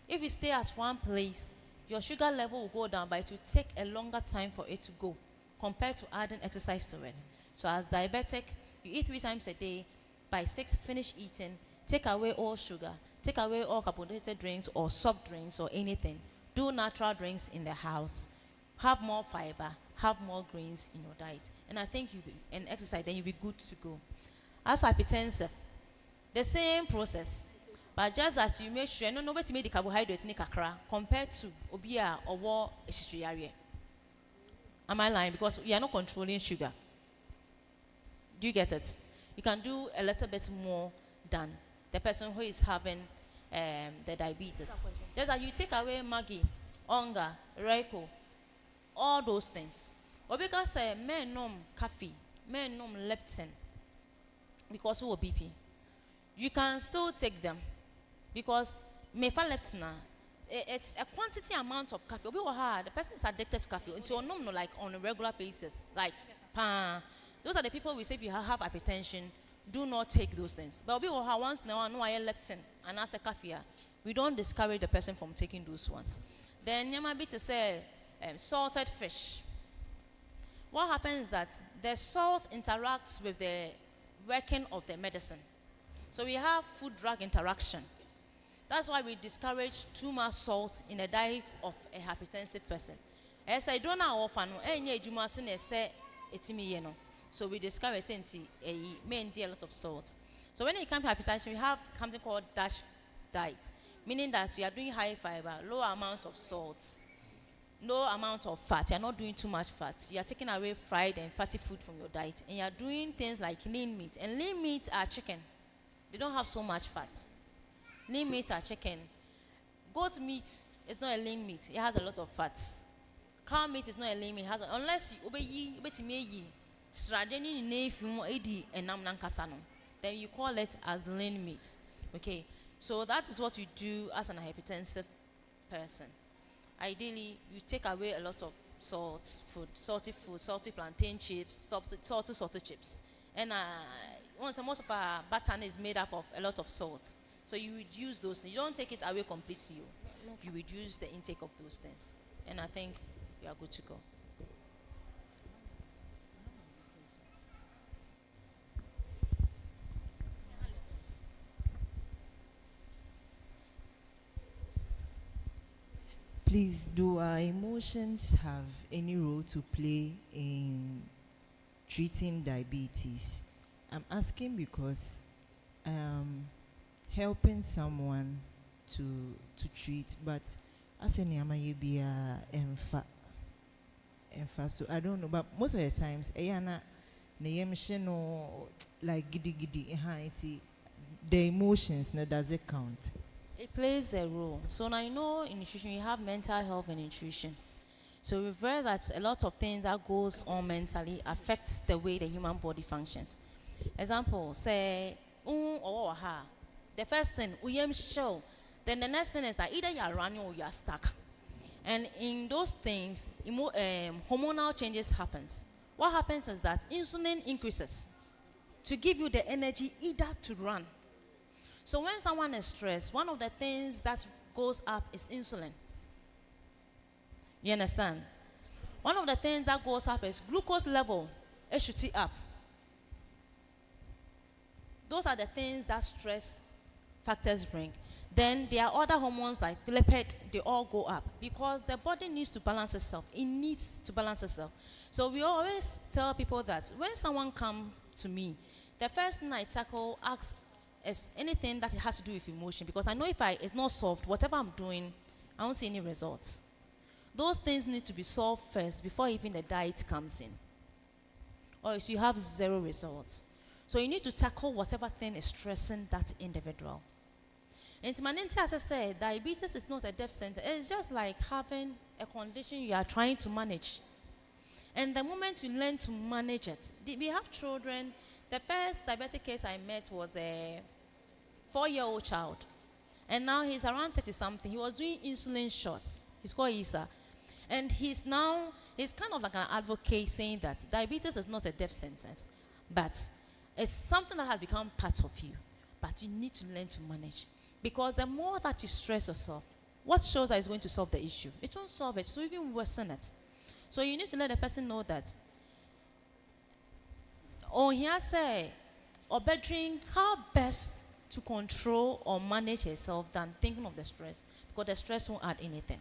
If you stay at one place, your sugar level will go down, but it will take a longer time for it to go compared to adding exercise to it. So as diabetic, you eat 3 times a day. By 6, finish eating. Take away all sugar. Take away all carbonated drinks or soft drinks or anything. Do natural drinks in the house. Have more fiber. Have more grains in your diet. And I think and exercise, then you'll be good to go. As hypertensive, the same process. But just that you make sure, no way to make the carbohydrates in kakra compared to obia or war area. Am I lying? Because you are not controlling sugar. Do you get it? You can do a little bit more than the person who is having the diabetes. Just that you take away Maggi, Onga, Reiko, all those things. Or because men nom coffee, men nom leptin, because of BP. You can still take them because mefaleptin, it's a quantity amount of coffee. The person is addicted to coffee until no like on a regular basis. Like those are the people we say if you have hypertension, do not take those things. But once now I know I leptin and as a coffee, we don't discourage the person from taking those ones. Then you might be to say salted fish. What happens is that the salt interacts with the working of the medicine. So we have food-drug interaction. That's why we discourage too much salt in a diet of a hypertensive person. As I don't know often, so we discourage a main a lot of salt. So when it comes to hypertension, we have something called DASH diet, meaning that you are doing high fiber, low amount of salt, no amount of fat. You are not doing too much fat. You are taking away fried and fatty food from your diet, and you are doing things like lean meat. And lean meat are chicken. They don't have so much fat. Lean meats are chicken. Goat meat is not a lean meat. It has a lot of fats. Cow meat is not a lean meat. It has unless you obey stradeni nefimu edi enam nankasano, then you call it as lean meat. Okay, so that is what you do as an hypertensive person. Ideally, you take away a lot of salty food, salty plantain chips, salty chips. And most of our baton is made up of a lot of salt. So you reduce those things. You don't take it away completely. You reduce the intake of those things. And I think you are good to go. Please, do our emotions have any role to play in treating diabetes? I'm asking because helping someone to treat, but as any be emfa, so I don't know, but most of the times ayana like giddy the emotions does it count? It plays a role. So now you know in nutrition you have mental health and nutrition. So we've read that a lot of things that goes on mentally affects the way the human body functions. Example, say, or ha. The first thing, show. Then the next thing is that either you are running or you are stuck. And in those things, hormonal changes happens. What happens is that insulin increases to give you the energy either to run. So when someone is stressed, one of the things that goes up is insulin. You understand? One of the things that goes up is glucose level, HT up. Those are the things that stress factors bring. Then there are other hormones like lipid, they all go up because the body needs to balance itself. It needs to balance itself. So we always tell people that when someone comes to me, the first thing I tackle, ask is anything that it has to do with emotion, because I know if it's not solved, whatever I'm doing, I don't see any results. Those things need to be solved first before even the diet comes in, or else you have zero results. So you need to tackle whatever thing is stressing that individual. And as I said, diabetes is not a death sentence. It's just like having a condition you are trying to manage. And the moment you learn to manage it, we have children. The first diabetic case I met was a 4-year-old child. And now he's around 30-something. He was doing insulin shots. He's called Isa. And he's kind of like an advocate saying that diabetes is not a death sentence, but it's something that has become part of you. But you need to learn to manage. Because the more that you stress yourself, what shows that it's going to solve the issue? It won't solve it, so even worsen it. So you need to let the person know that, oh, here say, or bedroom, how best to control or manage yourself than thinking of the stress, because the stress won't add anything.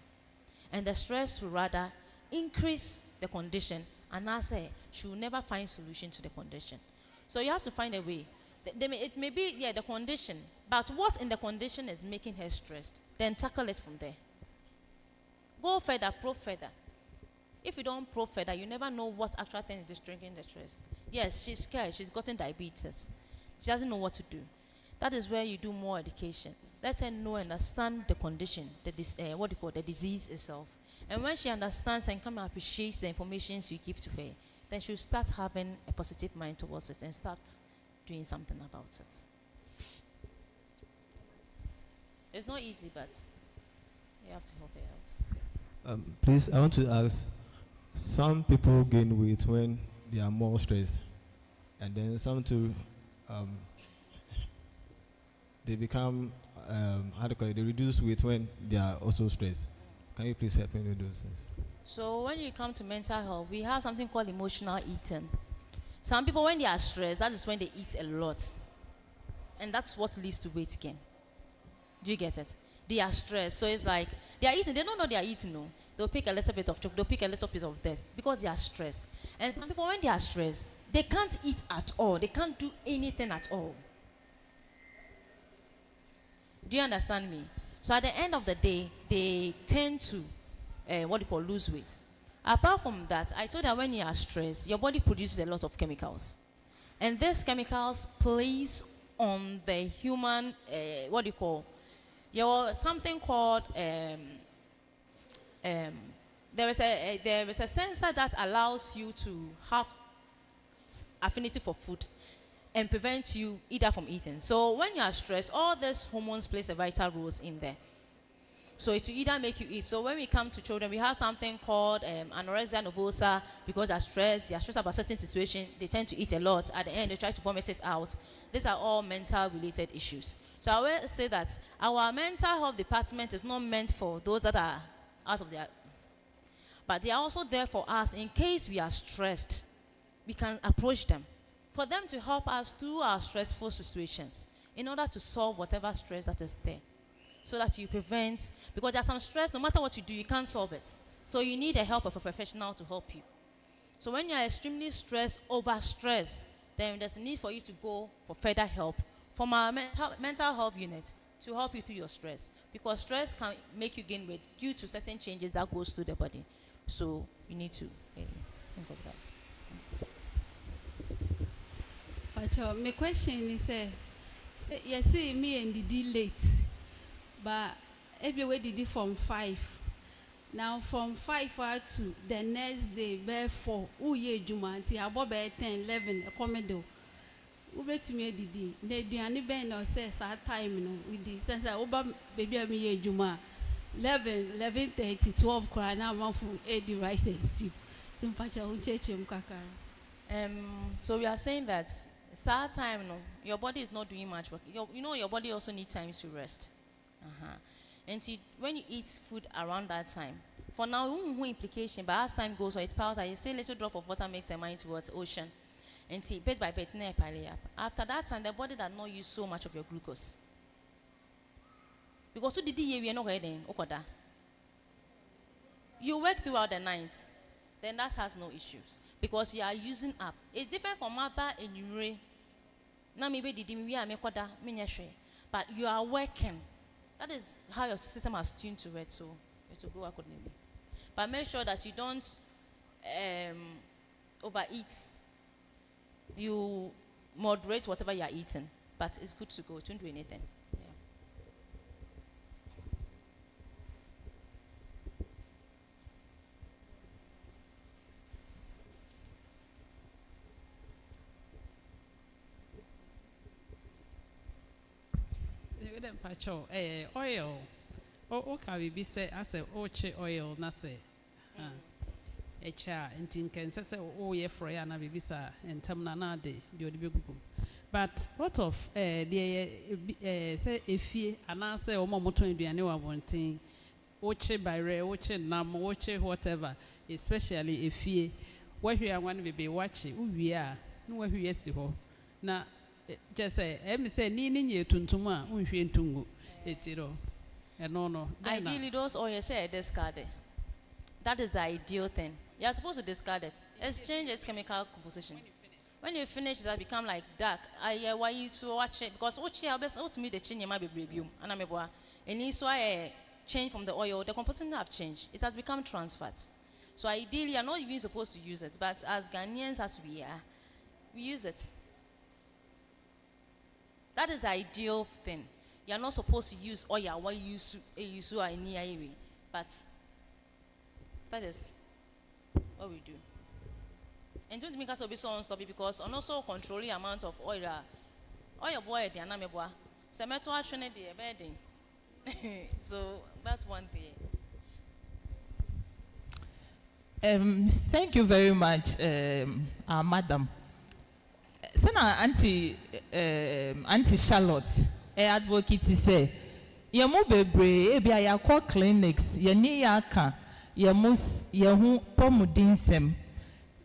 And the stress will rather increase the condition, and I say, she will never find solution to the condition. So you have to find a way. It may be, the condition, but what in the condition is making her stressed? Then tackle it from there. Go further, probe further. If you don't probe further, you never know what actual thing is triggering the stress. Yes, she's scared. She's gotten diabetes. She doesn't know what to do. That is where you do more education. Let her know and understand the condition, the disease itself. And when she understands and come and appreciates the information you give to her, then she'll start having a positive mind towards it and start doing something about it. It's not easy, but you have to help her out. Please, I want to ask, some people gain weight when they are more stressed, and then some too, they become, they reduce weight when they are also stressed. Can you please help me with those things? So when you come to mental health, we have something called emotional eating. Some people, when they are stressed, that is when they eat a lot. And that's what leads to weight gain. Do you get it? They are stressed. So it's like, they are eating. They don't know they are eating. No. They'll pick a little bit of chocolate. They'll pick a little bit of this because they are stressed. And some people, when they are stressed, they can't eat at all. They can't do anything at all. Do you understand me? So at the end of the day, they tend to, lose weight. Apart from that, I told that when you are stressed, your body produces a lot of chemicals. And these chemicals plays on the human, there was something called there is a sensor that allows you to have affinity for food and prevents you either from eating. So when you are stressed, all these hormones plays a vital role in there. So it will either make you eat. So when we come to children, we have something called anorexia nervosa, because they are stressed about certain situation, they tend to eat a lot. At the end, they try to vomit it out. These are all mental related issues. So I will say that our mental health department is not meant for those that are out of their, but they are also there for us in case we are stressed. We can approach them for them to help us through our stressful situations in order to solve whatever stress that is there, so that you prevent, because there's some stress, no matter what you do, you can't solve it. So you need the help of a professional to help you. So when you're extremely stressed, overstressed, then there's a need for you to go for further help from our mental health unit to help you through your stress, because stress can make you gain weight due to certain changes that goes through the body. So you need to think of that. But my question is, you see me and the late, but everywhere did it from 5. Now from 5 to the next day, bear 4. Oh yeah, Jumanti, about 10, 11, a commando. Ube to me didi. Ne diani ben or says that time no with the sense that oba baby me Juma 11:30, 12 cry now man for 80 rice and stew. So we are saying that sad time, no, your body is not doing much work. Your body also needs time to rest. And when you eat food around that time, for now, no implication, but as time goes on, it piles up. You say little drop of water makes a mind towards ocean. And bit by bit, after that time, the body does not use so much of your glucose. Because we are not ready. You work throughout the night, then that has no issues. Because you are using up. It's different from mother and you. Now maybe but you are working. That is how your system has tuned to it, so it will go accordingly. But make sure that you don't overeat. You moderate whatever you are eating, but it's good to go. Don't do anything. Oil. Okay, we say as a oche oil, na say. Echa and tinken say oh ye fry na bibisa and tamna de odibegugu. But what of the say efie ana say o momoto aduane wa bonten oche bare oche nam oche whatever, especially efie wahwe anwan bebe wache uwie a no wahwe si ho na just say me say ni nye tuntum a unhwe ntungu etiro no ideally those oil say discard it. That is the ideal thing. You are supposed to discard it. Exchange its chemical composition. When you finish, that become like dark. I want you to watch it because to me the change might be review. And so I change from the oil. The composition have changed. It has become trans fats. So ideally, you're not even supposed to use it. But as Ghanaians as we are, we use it. That is the ideal thing. You're not supposed to use oil. Why use it? But that is what we do. And don't make us be so unstoppable because on also controlling amount of oil boy the anameboa. So metal action the bedding. So that's one thing. Thank you very much, madam. Sana Auntie Charlotte, advocate say, "Yemu bebre ebi ya call clinics yeni yaka yehu pomudinsem."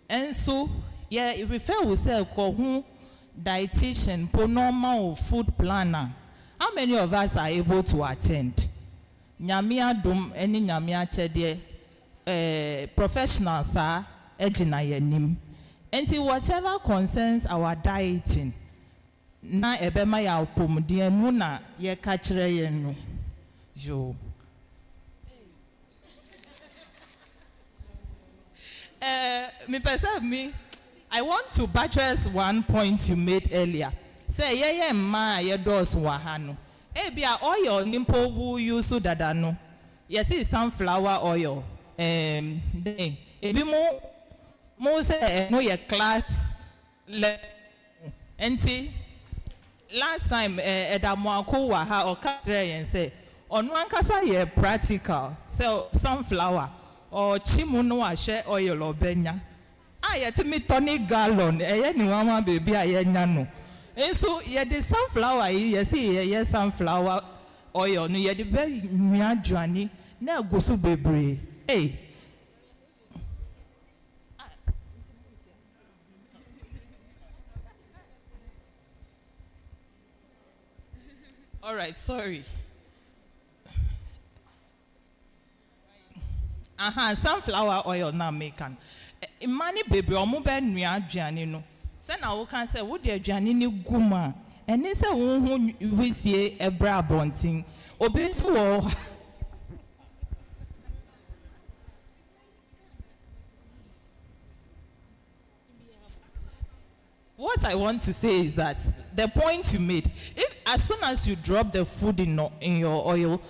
And so, yeah, refer we say ko dietitian, po normal food planner. How many of us are able to attend? Nyamia dum any nyamia chede professionals are ejina yenim. And whatever concerns our dieting, na ebema ya pomudie nuna ye kachire yenu. Jo. I want to buttress one point you made earlier. Say ye ma ye dos wahano. Ebia oil nimpo wu use dada no. Yes, it's sunflower oil. Then ebi mo say no your class le enti last time Edamoako wa ha o ka yen say onu ankasa ye practical so sunflower or chimu no ahye oil obenya yet me tonic gallon ni mama baby ayenya no enso ye the sunflower ye see ye sunflower oil no ye the be nua adwani na agoso bebre all right, sorry. Sunflower oil now making. Imani baby omo be nua adwane no. Se na wo kan say wo de adwane ni guma. Eni se wo hu wisie ebra abontin. Obi so wo. What I want to say is that the point you made, if as soon as you drop the food in your oil,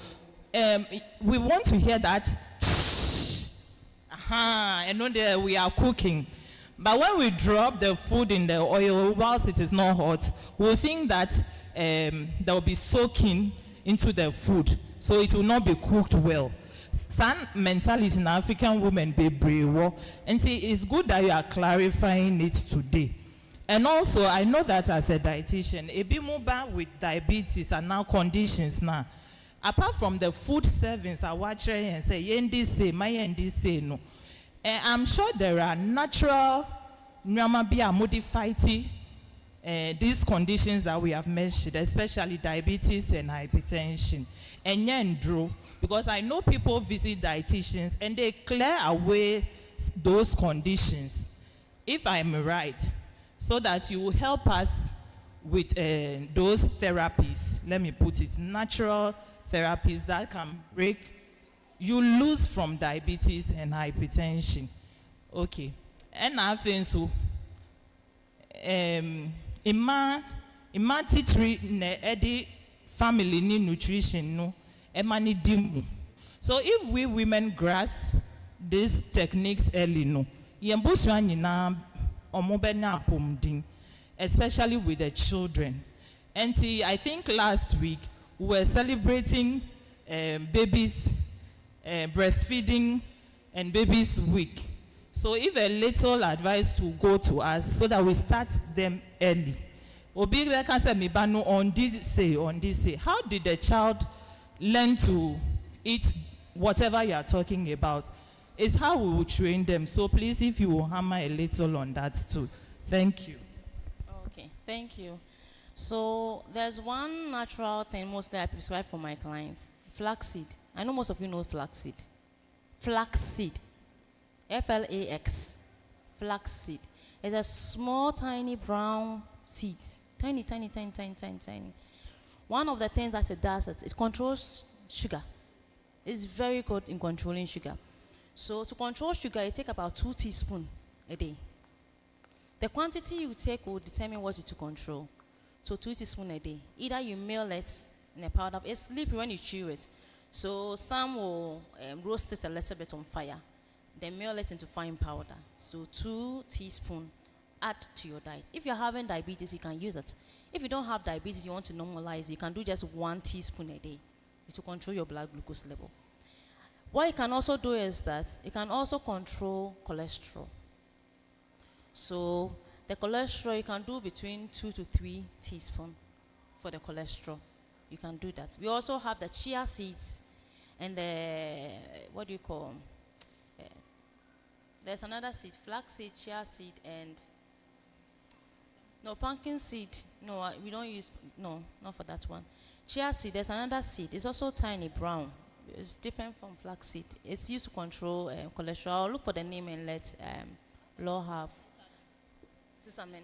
we want to hear that. And know that we are cooking. But when we drop the food in the oil, whilst it is not hot, we'll think that there will be soaking into the food, so it will not be cooked well. Some mentality in African women be brave, and see it's good that you are clarifying it today. And also, I know that as a dietitian, a bit more bad with diabetes and now conditions now. Apart from the food servings, I watch and say, "Yendi say, my yendi say no." And I'm sure there are natural, modified these conditions that we have mentioned, especially diabetes and hypertension. And yendro, because I know people visit dietitians and they clear away those conditions, if I'm right, so that you will help us with those therapies. Let me put it, natural therapies that can break you lose from diabetes and hypertension. Okay. And I think so. Ima teaching ne edi family ni nutrition no emani dimu. So if we women grasp these techniques early no, yembusu anyina omobe na apomdin, especially with the children. And see, I think last week we were celebrating babies breastfeeding and babies week. So if a little advice to go to us so that we start them early. Obi can say me banu on this say. How did the child learn to eat whatever you are talking about? It's how we will train them. So please, if you will hammer a little on that too. Thank you. Okay, thank you. So there's one natural thing mostly I prescribe for my clients, flaxseed. I know most of you know flaxseed. Flaxseed. F-L-A-X. Flaxseed. It's a small, tiny brown seed. Tiny, tiny, tiny, tiny, tiny, tiny. One of the things that it does is it controls sugar. It's very good in controlling sugar. So to control sugar, you take about 2 teaspoons a day. The quantity you take will determine what you to control. So 2 teaspoons a day. Either you meal it in a powder. It's slippery when you chew it. So some will roast it a little bit on fire. Then meal it into fine powder. So 2 teaspoons add to your diet. If you're having diabetes, you can use it. If you don't have diabetes, you want to normalize, you can do just 1 teaspoon a day to control your blood glucose level. What you can also do is that you can also control cholesterol. So the cholesterol, you can do between 2 to 3 teaspoons for the cholesterol. You can do that. We also have the chia seeds and the, what do you call, there's another seed, flax seed, chia seed, and no, pumpkin seed. No, we don't use, no, not for that one. Chia seed, there's another seed. It's also tiny, brown. It's different from flax seed. It's used to control cholesterol. I'll look for the name and let Law have. Sesame.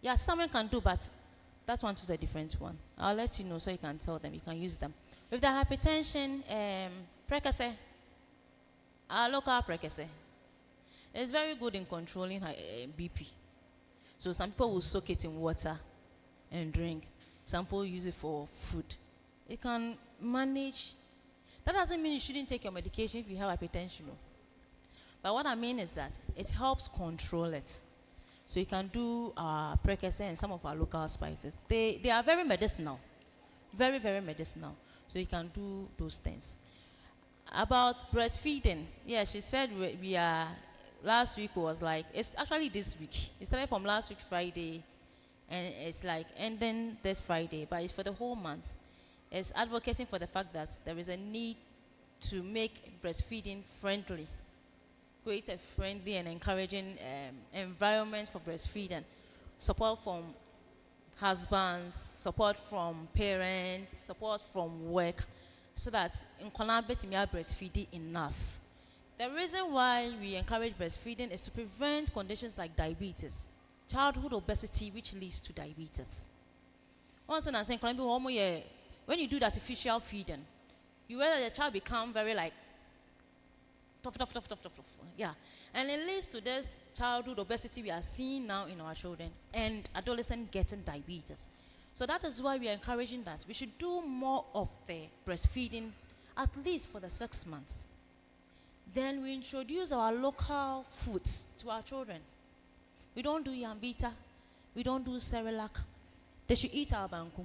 Yeah, sesame can do, but that one is a different one. I'll let you know so you can tell them. You can use them. With the hypertension, precase, our local precase, it's very good in controlling BP. So some people will soak it in water and drink. Some people use it for food. It can manage. That doesn't mean you shouldn't take your medication if you have hypertension. No. But what I mean is that it helps control it. So you can do precursor and some of our local spices. They are very medicinal. Very, very medicinal. So you can do those things. About breastfeeding, yeah, she said we are, last week was like, it's actually this week. It started from last week Friday, and it's like ending this Friday, but it's for the whole month. It's advocating for the fact that there is a need to make breastfeeding friendly, create a friendly and encouraging environment for breastfeeding, support from husbands, support from parents, support from work, so that in Konabet we are breastfeeding enough. The reason why we encourage breastfeeding is to prevent conditions like diabetes, childhood obesity, which leads to diabetes. Once I'm saying, when you do the artificial feeding, you realize the child become very like tough. Yeah. And it leads to this childhood obesity we are seeing now in our children and adolescents getting diabetes. So that is why we are encouraging that we should do more of the breastfeeding, at least for the 6 months. Then we introduce our local foods to our children. We don't do yambita, we don't do cerelac. They should eat our banku,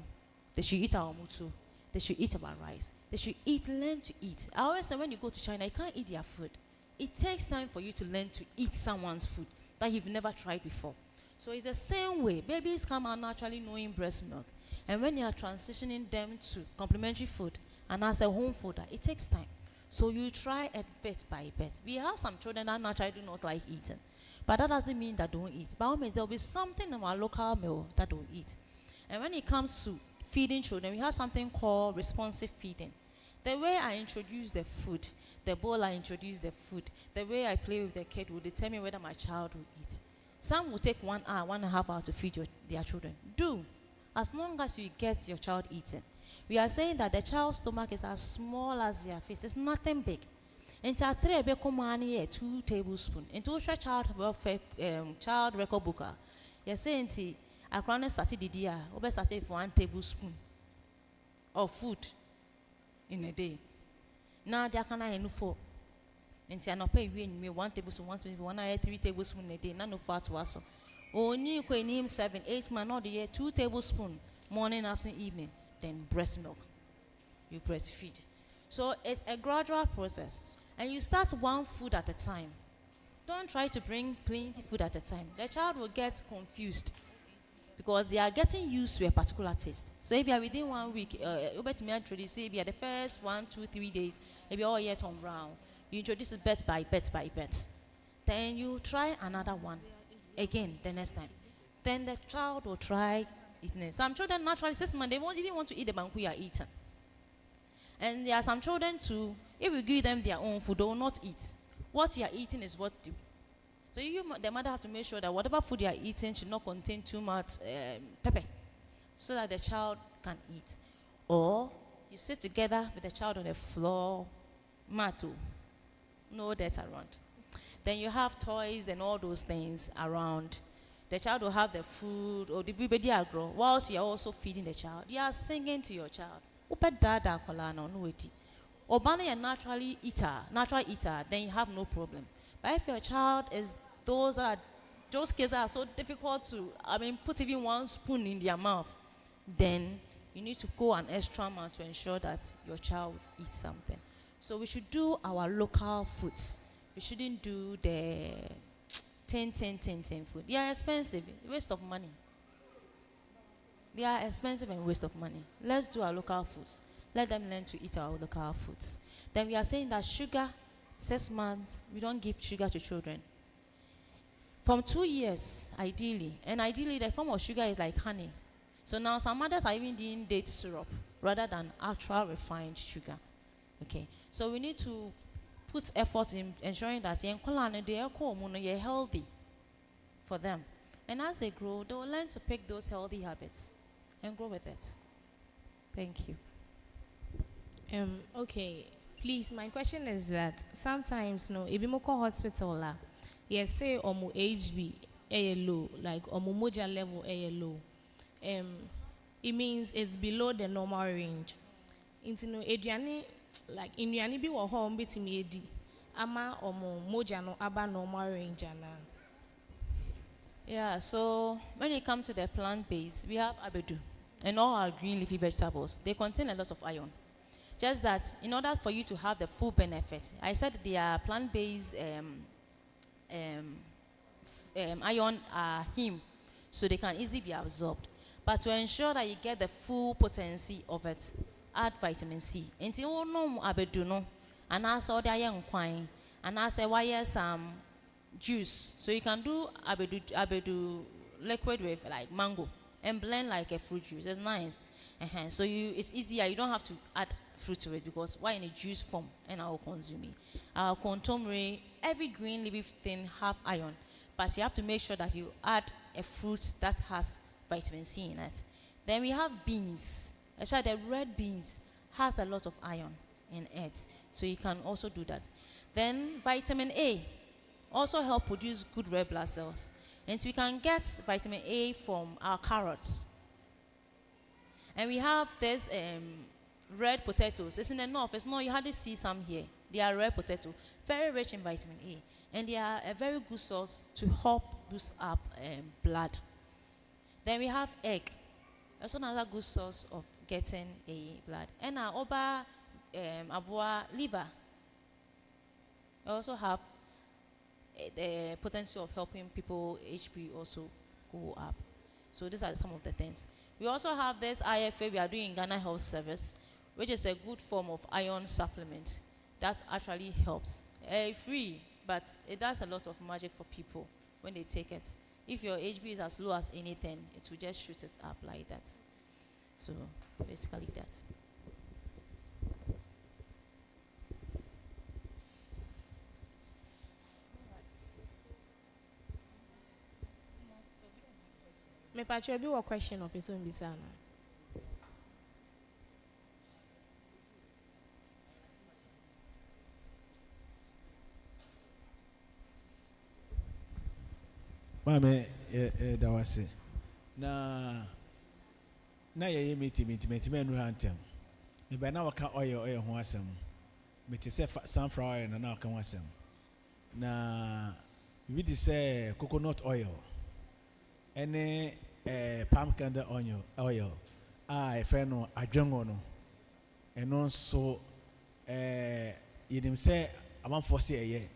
they should eat our mutu, they should eat our rice, they should learn to eat. I always say when you go to China, you can't eat their food. It takes time for you to learn to eat someone's food that you've never tried before. So it's the same way. Babies come out naturally knowing breast milk. And when you are transitioning them to complementary food and as a home food, it takes time. So you try it bit by bit. We have some children that naturally do not like eating. But that doesn't mean that don't eat. By all means, there will be something in our local meal that don't eat. And when it comes to feeding children, we have something called responsive feeding. The way I introduce the food, the bowl I introduce the food, the way I play with the kid will determine whether my child will eat. Some will take 1 hour, 1.5 hours to feed their children. Do, as long as you get your child eating. We are saying that the child's stomach is as small as their face. It's nothing big. Into 2 tablespoons. Into a child welfare, child record booker. You're saying I can't start the year. We started for 1 tablespoon of food in a day. Now they can I 4. And say, I not pay me 1 tablespoon, once maybe 1 hour, 3 tablespoons a day, none of fat was. Only you 7, 8 man, not the year, 2 tablespoons, morning, afternoon, evening, then breast milk. You breastfeed. So it's a gradual process. And you start one food at a time. Don't try to bring plenty food at a time. The child will get confused because they are getting used to a particular taste. So if you are within 1 week, say if you are the first 1, 2, 3 days, if you all yet on round. You introduce it bit by bit by bit. Then you try another one again the next time. Then the child will try eating it. Some children naturally 6 months, they won't even want to eat the banku you are eating. And there are some children too, if you give them their own food, they will not eat. What you are eating is what you. So the mother have to make sure that whatever food you are eating should not contain too much pepper, so that the child can eat. Or you sit together with the child on the floor, matu. No dirt around. Then you have toys and all those things around. The child will have the food or the baby agro whilst you are also feeding the child. You are singing to your child. Upe dada kolana no eti. Obana a natural eater, then you have no problem. But if your child is those kids that are so difficult to, put even 1 spoon in their mouth, then you need to go an extra mile to ensure that your child eats something. So we should do our local foods. We shouldn't do the 10 food. They are expensive, waste of money. They are expensive and waste of money. Let's do our local foods. Let them learn to eat our local foods. Then we are saying that sugar, 6 months, we don't give sugar to children. From 2 years, ideally, and ideally the form of sugar is like honey. So now some mothers are even doing date syrup rather than actual refined sugar. Okay, so we need to put effort in ensuring that they are healthy for them. And as they grow, they will learn to pick those healthy habits and grow with it. Thank you. Okay, please, my question is that sometimes, if you go hospital, yes, say omu HB low, like omu moja level low, it means it's below the normal range. Nti no aduane like nnuane bi wɔ hɔ mbetimi edi ama omo moja no aba normal range ana. Yeah, so when it comes to the plant base, we have abedu and all our green leafy vegetables. They contain a lot of iron. Just that in order for you to have the full benefit, I said they are plant-based iron are heme, so they can easily be absorbed. But to ensure that you get the full potency of it, add vitamin C. And you know abedu no, and also the iron quine, and also why some juice. So you can do abedu liquid with like mango and blend like a fruit juice. It's nice. So it's easier. You don't have to add fruit to it because why in a juice form and I will consume it. Our contomere, every green leafy thing have iron, but you have to make sure that you add a fruit that has vitamin C in it. Then we have beans. Actually, the red beans has a lot of iron in it, so you can also do that. Then vitamin A also help produce good red blood cells, and we can get vitamin A from our carrots. And we have this red potatoes. It's in the north. It's not, you hardly see some here. They are red potato, very rich in vitamin A, and they are a very good source to help boost up blood. Then we have egg, also another good source of getting a blood. And our oba abua liver also have the potential of helping people HP also go up. So these are some of the things. We also have this IFA we are doing in Ghana Health Service, which is a good form of iron supplement that actually helps. Free, but it does a lot of magic for people when they take it. If your HB is as low as anything, it will just shoot it up like that. So basically that. Me patcho bi wo question of person bi sana. Mame, da wase. Na ye meeting menu hantem. Me ba na waka oil ho asem. Me te say sunflower oil na waka ho asem. Na we dey say coconut oil. Any palm kernel oil. I friend no adwengo no. Eno so yinim say amanfo say eye.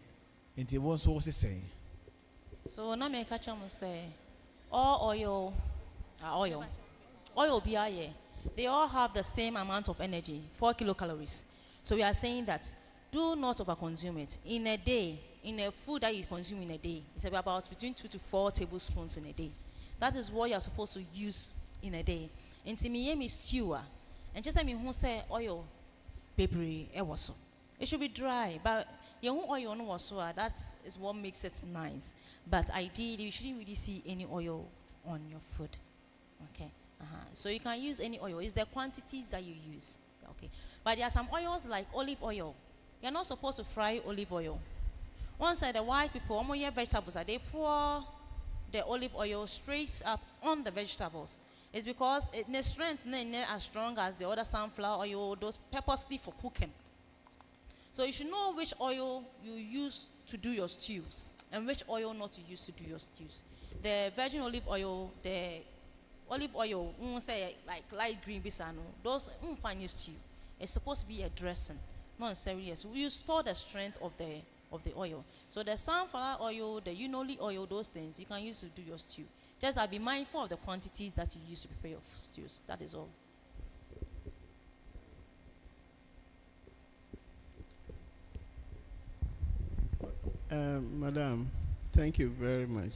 Nti won so wo say. So na me catch am say all oil be aye. They all have the same amount of energy, 4 kilocalories. So we are saying that do not overconsume it. In a day, in a food that you consume in a day, it's about between 2 to 4 tablespoons in a day. That is what you are supposed to use in a day. Inti me yemi stew and just me who say oil baby so. It should be dry, but you oil no was so that is what makes it nice. But ideally, you shouldn't really see any oil on your food. Okay. So you can use any oil. It's the quantities that you use. Okay. But there are some oils like olive oil. You're not supposed to fry olive oil. Once the white people, vegetables, they pour the olive oil straight up on the vegetables. It's because the strength is not as strong as the other sunflower oil, those purposely for cooking. So you should know which oil you use to do your stews and which oil not to use to do your stews. The virgin olive oil, the olive oil, say like light green bisano, those find your stew. It's supposed to be a dressing, not necessarily. So you store the strength of the oil. So the sunflower oil, the unoli oil, those things you can use to do your stew. Just be mindful of the quantities that you use to prepare your stews. That is all. Madam, thank you very much.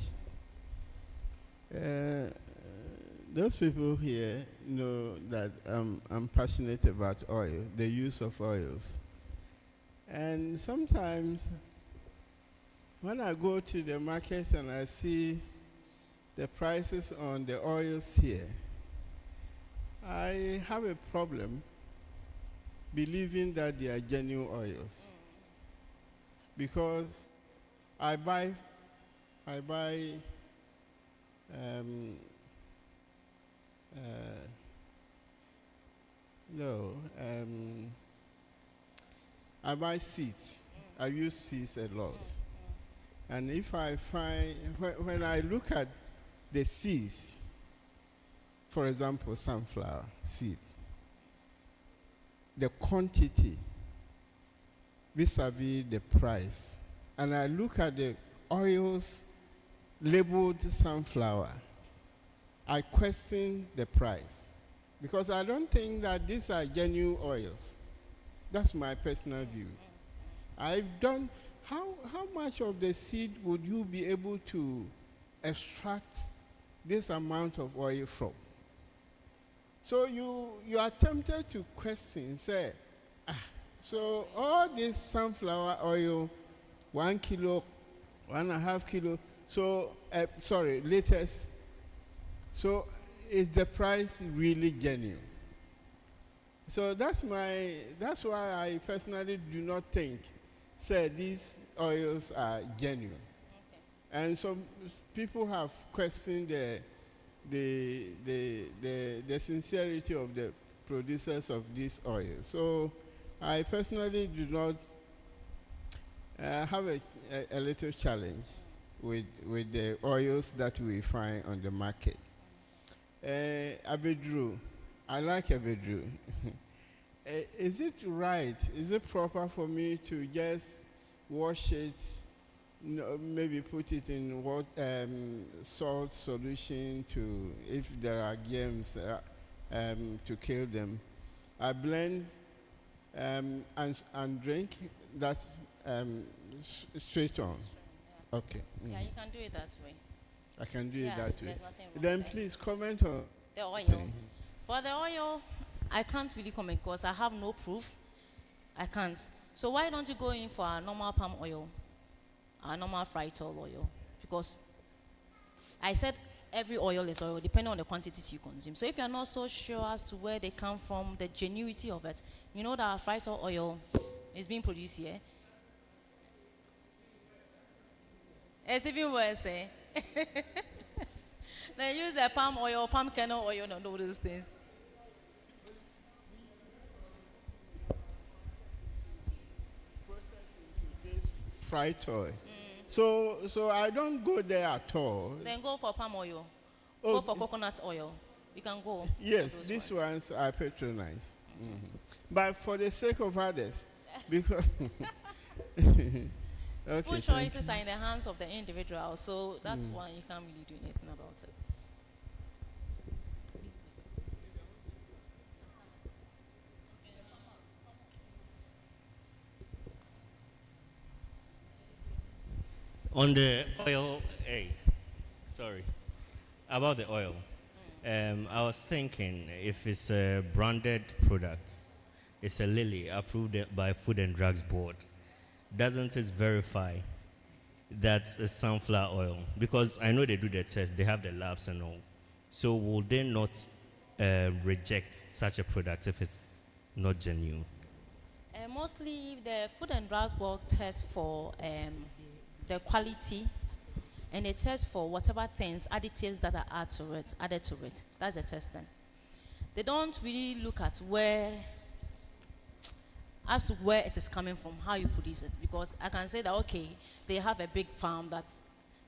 Those people here know that I'm passionate about oil, the use of oils. And sometimes when I go to the market and I see the prices on the oils here, I have a problem believing that they are genuine oils. Because I buy No. I buy seeds. I use seeds a lot. And if I find, when I look at the seeds, for example, sunflower seed, the quantity vis-a-vis the price, and I look at the oils labeled sunflower, I question the price because I don't think that these are genuine oils. That's my personal view. I don't. How much of the seed would you be able to extract this amount of oil from? So you are tempted to question, say, so all this sunflower oil, 1 kilo, 1.5 kilo, so, latest. So is the price really genuine? So that's why I personally do not think, say, these oils are genuine. Okay. And some people have questioned the sincerity of the producers of this oil. So I personally do not have a little challenge with the oils that we find on the market. Abedru, I like Abedru. Is it right? Is it proper for me to just wash it, maybe put it in salt solution to, if there are germs, to kill them? I blend and drink. That's straight on. Yeah. Okay. Yeah, you can do it that way. I can do it that way. There's nothing wrong Then there. please comment on The oil. thing. For the oil, I can't really comment because I have no proof. I can't. So why don't you go in for our normal palm oil, our normal fried oil? Because I said every oil is oil depending on the quantities you consume. So if you're not so sure as to where they come from, the genuinity of it, you know that our fried oil is being produced here. It's even worse, eh? They use the palm oil, palm kernel oil, and all those things. Fried oil. So I don't go there at all. Then go for palm oil. Oh, Go for coconut oil. You can go. Yes, for those these ones. ones I patronize. But for the sake of others, because okay, Food thank choices are in the hands of the individual, so that's why you can't really do anything about it. On the oil, about the oil. I was thinking if it's a branded product, it's a Lilly approved by Food and Drugs Board. Doesn't it verify that it's sunflower oil? Because I know they do the test, they have the labs and all. So will they not reject such a product if it's not genuine? Mostly the Food and Drugs Board tests for the quality, and they test for whatever things, additives that are added to it. That's the testing. They don't really look at where it is coming from, how you produce it. Because I can say that, okay, they have a big farm that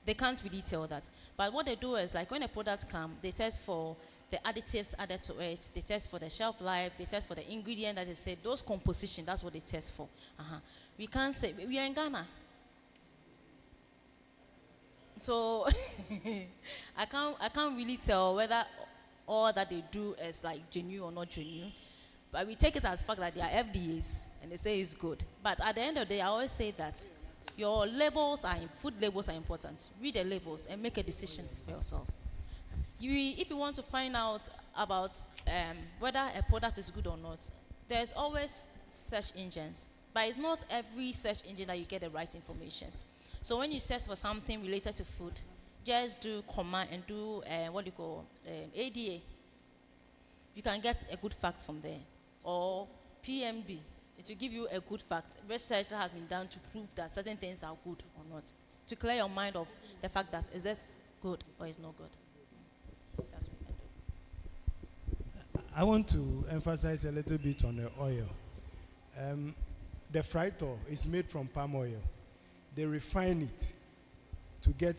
they can't really tell that. But what they do is, like when a product comes, they test for the additives added to it, they test for the shelf life, they test for the ingredient that they say, those composition, that's what they test for. We can't say, we are in Ghana. So I can't really tell whether all that they do is like genuine or not genuine. But we take it as fact that they are FDAs and they say it's good. But at the end of the day, I always say that your food labels are important. Read the labels and make a decision for yourself. If you want to find out about whether a product is good or not, there's always search engines. But it's not every search engine that you get the right information. So when you search for something related to food, just do command and do ADA. You can get a good fact from there. Or PMB, it will give you a good fact. Research that has been done to prove that certain things are good or not. To clear your mind of the fact that is this good or is not good. That's what I want to emphasize a little bit on the oil. The fried oil is made from palm oil. They refine it to get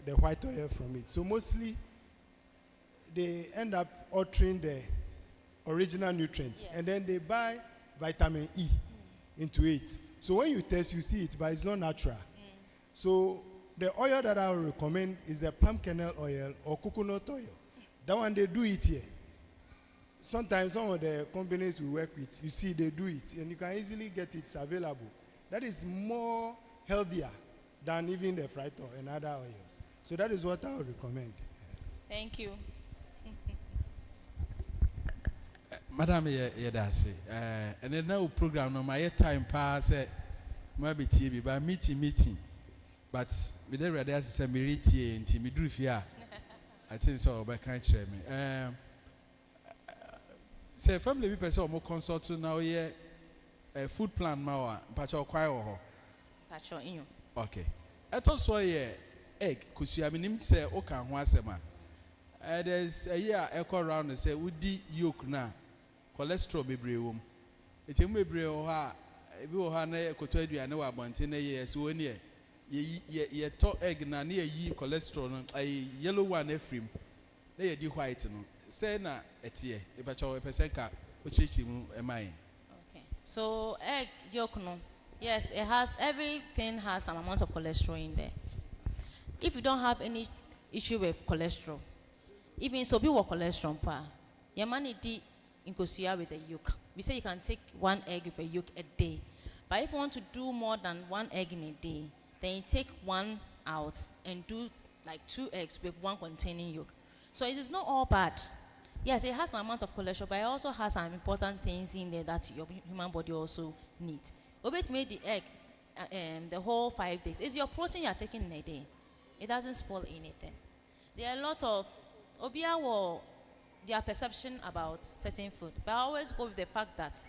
the white oil from it. So mostly they end up altering the original nutrient, yes, and then they buy vitamin E into it. So when you test, you see it, but it's not natural. So the oil that I would recommend is the palm kernel oil or coconut oil. That one they do it here. Sometimes some of the companies we work with, you see they do it, and you can easily get it. It's available. That is more healthier than even the fried oil and other oils. So that is what I would recommend. Thank you. Madam, that's it. And then now program no my time pass maybe TV, but meeting. But we don't ready as a miriti and Timmy Drufia. I think so, but can't share me. Say family people say more consult now here food plan mawa pacho kwai ho. Pacho inyo. Okay. Eto so ye egg kusu aminim say o kan ho asema. There's a year echo round and say udi yolk na cholesterol bebre wom. Etem bebre ho ha ebi ho ha na ekoto aduane wa abonte na ye so oni ye to egg na na yi cholesterol no yellow one efrim na ye di white no. Say na etie ebacho epesenka ochichi mu emai. Okay. So egg yolk no. Yes, it has everything has some amount of cholesterol in there. If you don't have any issue with cholesterol, even so be what cholesterol pa. Your money di inkosuya with a yolk. We say you can take 1 egg with a yolk a day. But if you want to do more than 1 egg in a day, then you take 1 out and do like 2 eggs with 1 containing yolk. So it is not all bad. Yes, it has an amount of cholesterol, but it also has some important things in there that your human body also needs. Obey made the egg the whole 5 days. It's your protein you are taking in a day. It doesn't spoil anything. There are a lot of obia or their perception about certain food, but I always go with the fact that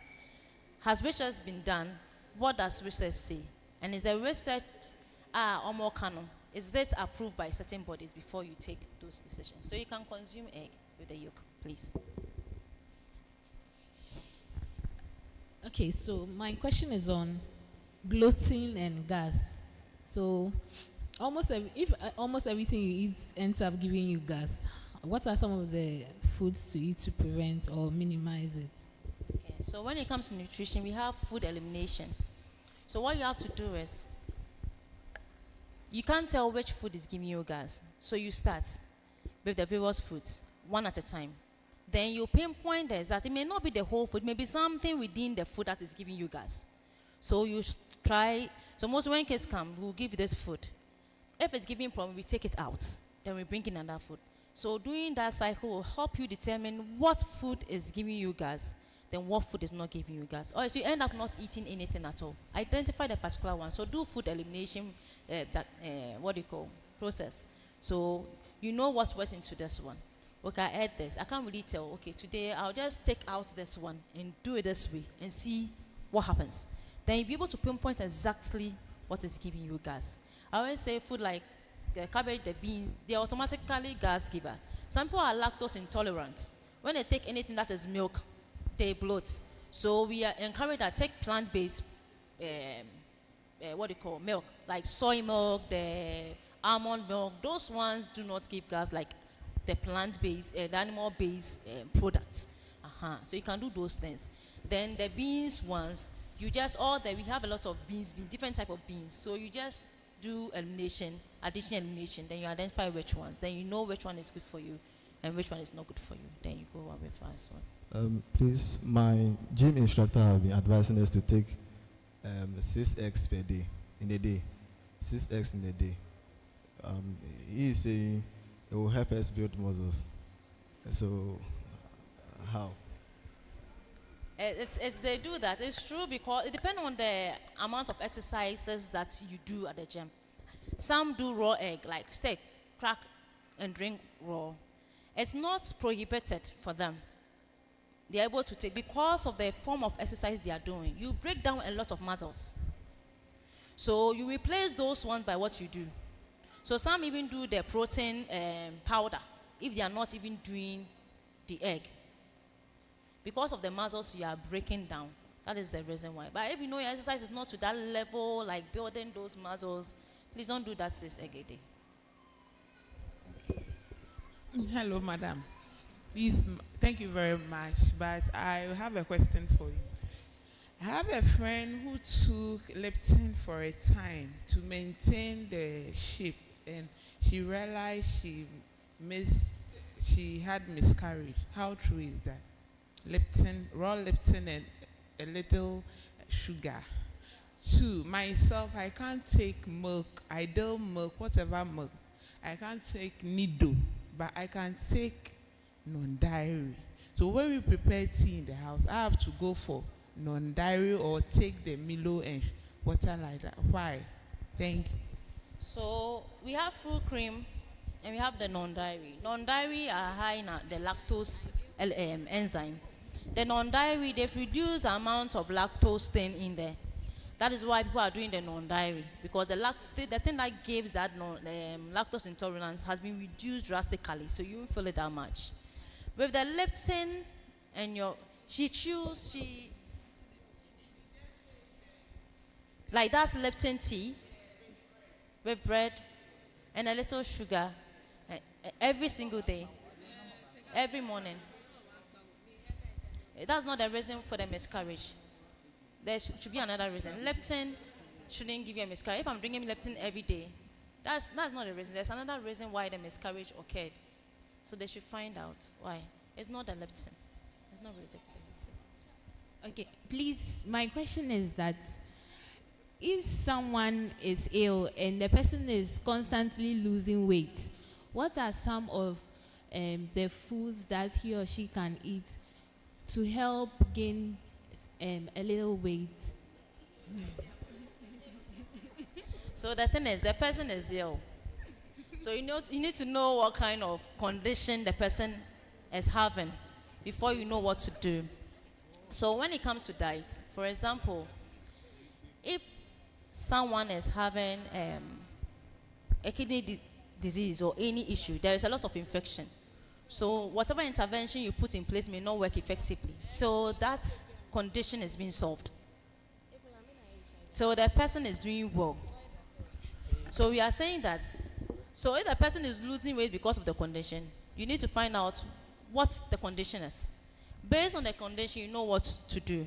has research been done? What does research say? And is the research or more canon? Is it approved by certain bodies before you take those decisions? So you can consume egg with the yolk, please. Okay, so my question is on bloating and gas. So almost everything you eat ends up giving you gas. What are some of the foods to eat to prevent or minimize it? Okay, so when it comes to nutrition, we have food elimination. So what you have to do is, you can't tell which food is giving you gas. So you start with the various foods, one at a time. Then you pinpoint this that it may not be the whole food, maybe something within the food that is giving you gas. So you try, so most when case come, we'll give you this food. If it's giving problem, we take it out. Then we bring in another food. So doing that cycle will help you determine what food is giving you gas, then what food is not giving you gas. Or if you end up not eating anything at all, identify the particular one. So do food elimination, process. So you know what went into this one. Okay, I add this. I can't really tell. Okay, today I'll just take out this one and do it this way and see what happens. Then you'll be able to pinpoint exactly what is giving you gas. I always say food like the cabbage, the beans, they're automatically gas giver. Some people are lactose intolerant. When they take anything that is milk, they bloat. So we are encouraged to take plant-based, milk, like soy milk, the almond milk. Those ones do not give gas like the plant-based, the animal-based products. So you can do those things. Then the beans ones, we have a lot of beans, different type of beans. So you just do elimination, additional elimination, then you identify which one. Then you know which one is good for you and which one is not good for you. Then you go away fast one. Please, my gym instructor have been advising us to take 6 eggs per day, in a day. 6 eggs in a day. He is saying it will help us build muscles. So, how? They do that. It's true because it depends on the amount of exercises that you do at the gym. Some do raw egg, like say, crack and drink raw. It's not prohibited for them. They're able to take, because of the form of exercise they are doing, you break down a lot of muscles. So you replace those ones by what you do. So some even do the protein powder if they are not even doing the egg. because of the muscles you are breaking down. That is the reason why. But if you know your exercise is not to that level, like building those muscles, please don't do that, sis Egede. Hello, madam. Please, thank you very much. But I have a question for you. I have a friend who took Lipton for a time to maintain the shape, and she realized she had miscarriage. How true is that? Lipton, raw Lipton, and a little sugar. Two, myself, I can't take milk, ideal milk, whatever milk. I can't take nido, but I can take non-dairy. So when we prepare tea in the house, I have to go for non-dairy or take the Milo and water like that. Why? Thank you. So we have fruit cream and we have the non-dairy. Non-dairy are high in the lactose enzyme. The non-dairy, they've reduced the amount of lactose thing in there. That is why people are doing the non-dairy, because the thing that gives that lactose intolerance has been reduced drastically, so you won't feel it that much. With the Lipton and like that's Lipton tea with bread and a little sugar every single day, every morning. That's not the reason for the miscarriage. There should be another reason. Leptin shouldn't give you a miscarriage. If I'm drinking Leptin every day, that's not the reason. There's another reason why the miscarriage occurred. So they should find out why. It's not the Leptin. It's not related to the Leptin. Okay, please, my question is that if someone is ill and the person is constantly losing weight, what are some of the foods that he or she can eat to help gain a little weight? So the thing is, the person is ill. So you need to know what kind of condition the person is having before you know what to do. So when it comes to diet, for example, if someone is having a kidney disease or any issue, there is a lot of infection. So whatever intervention you put in place may not work effectively. So that condition is being solved. So the person is doing well. So we are saying that, so if the person is losing weight because of the condition, you need to find out what the condition is. Based on the condition, you know what to do.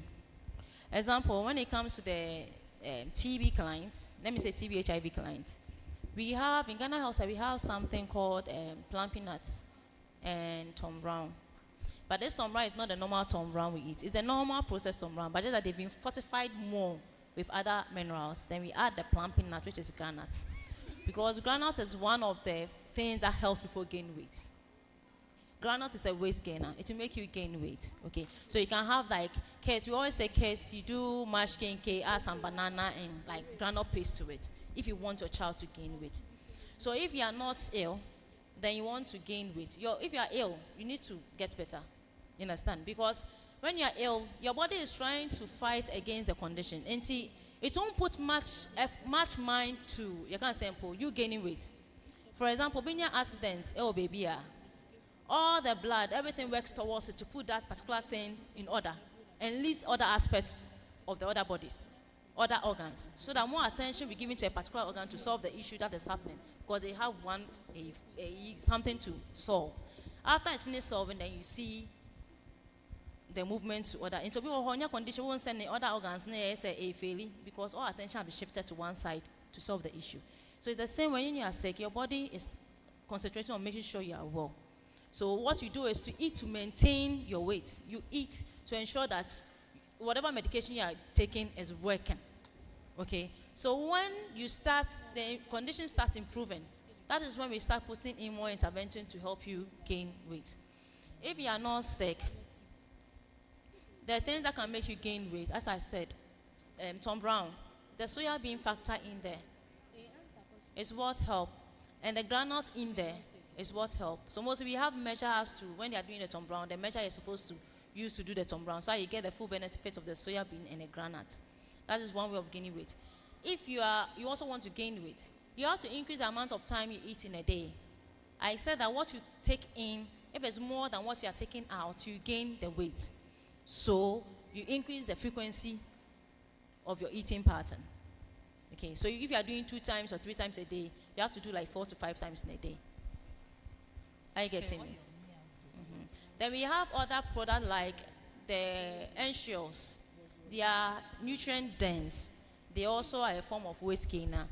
Example, when it comes to the TB clients, let me say TB HIV clients, we have, in Ghana House, we have something called plumpy nuts and Tom Brown. But this Tom Brown is not the normal Tom Brown we eat. It's the normal processed Tom Brown, but just that they've been fortified more with other minerals. Then we add the plumpy nut, which is granite. Because granite is one of the things that helps people gain weight. Granite is a weight gainer. It will make you gain weight. Okay, so you can have like cakes. We always say cakes. You do mashed cake, add some banana and like granite paste to it if you want your child to gain weight. So if you are not ill, then you want to gain weight. If you are ill, you need to get better. You understand? Because when you are ill, your body is trying to fight against the condition. And see, it won't put much mind to, you can't say, you gaining weight. For example, when your accidents, baby, all the blood, everything works towards it to put that particular thing in order and leaves other aspects of the other bodies, other organs, so that more attention will be given to a particular organ to solve the issue that is happening, because they have something to solve. After it's finished solving, then you see the movement to other. And so people who have condition won't send the other organs failing, because all attention will be shifted to one side to solve the issue. So it's the same when you are sick, your body is concentrating on making sure you are well. So what you do is to eat to maintain your weight. You eat to ensure that whatever medication you are taking is working. Okay? So when you start, the condition starts improving. That is when we start putting in more intervention to help you gain weight. If you are not sick, there are things that can make you gain weight. As I said, Tom Brown, the soya bean factor in there is what help, and the granite in there is what help. So mostly we have measure as to when they are doing the Tom Brown, the measure you're supposed to use to do the Tom Brown, so you get the full benefit of the soya bean and the granite. That is one way of gaining weight. If you also want to gain weight, you have to increase the amount of time you eat in a day. I said that what you take in, if it's more than what you are taking out, you gain the weight. So you increase the frequency of your eating pattern. Okay, so if you are doing 2 times or 3 times a day, you have to do like 4 to 5 times in a day. Are you getting me? Then we have other products like the ensures. They are nutrient dense. They also are a form of weight gainer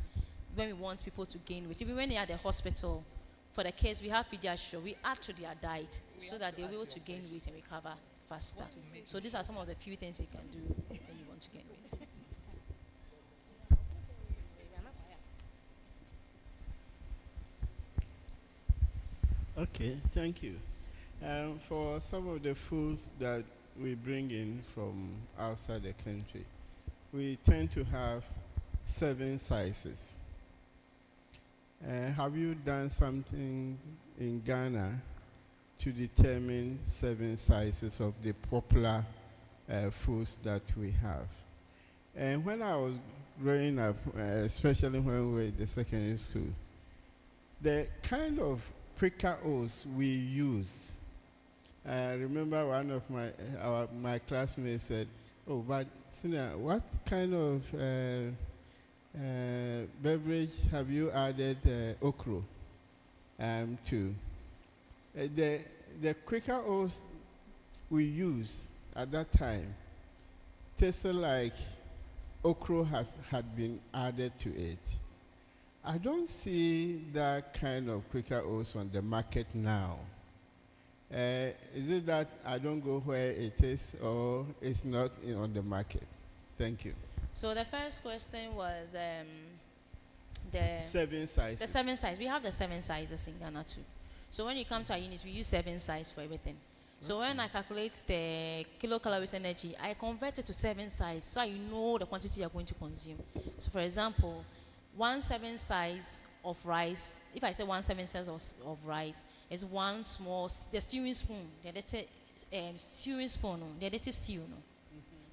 when we want people to gain weight. Even when they are at the hospital, for the kids, we have pediatrics. We add to their diet so that they'll be able to gain weight and recover faster. So these are some of the few things you can do when you want to gain weight. Okay, thank you. For some of the foods that we bring in from outside the country, we tend to have 7 sizes. Have you done something in Ghana to determine 7 sizes of the popular foods that we have? And when I was growing up, especially when we were in the secondary school, the kind of quicker oats we used, I remember one of my classmates said, "Oh, but Sina, what kind of beverage have you added okra to?" The quicker oats we used at that time tasted like okra had been added to it. I don't see that kind of quicker oats on the market now. Is it that I don't go where it is, or it's not on the market? Thank you. So the first question was the 7 sizes. The 7 sizes. We have the 7 sizes in Ghana too. So when you come to our units, we use 7 sizes for everything. So when I calculate the kilocalories energy, I convert it to 7 sizes so I know the quantity you're going to consume. So for example, 1 7 size of rice, if I say 1 7 size of rice, is 1 small, the stewing spoon, the stewing spoon, the stew,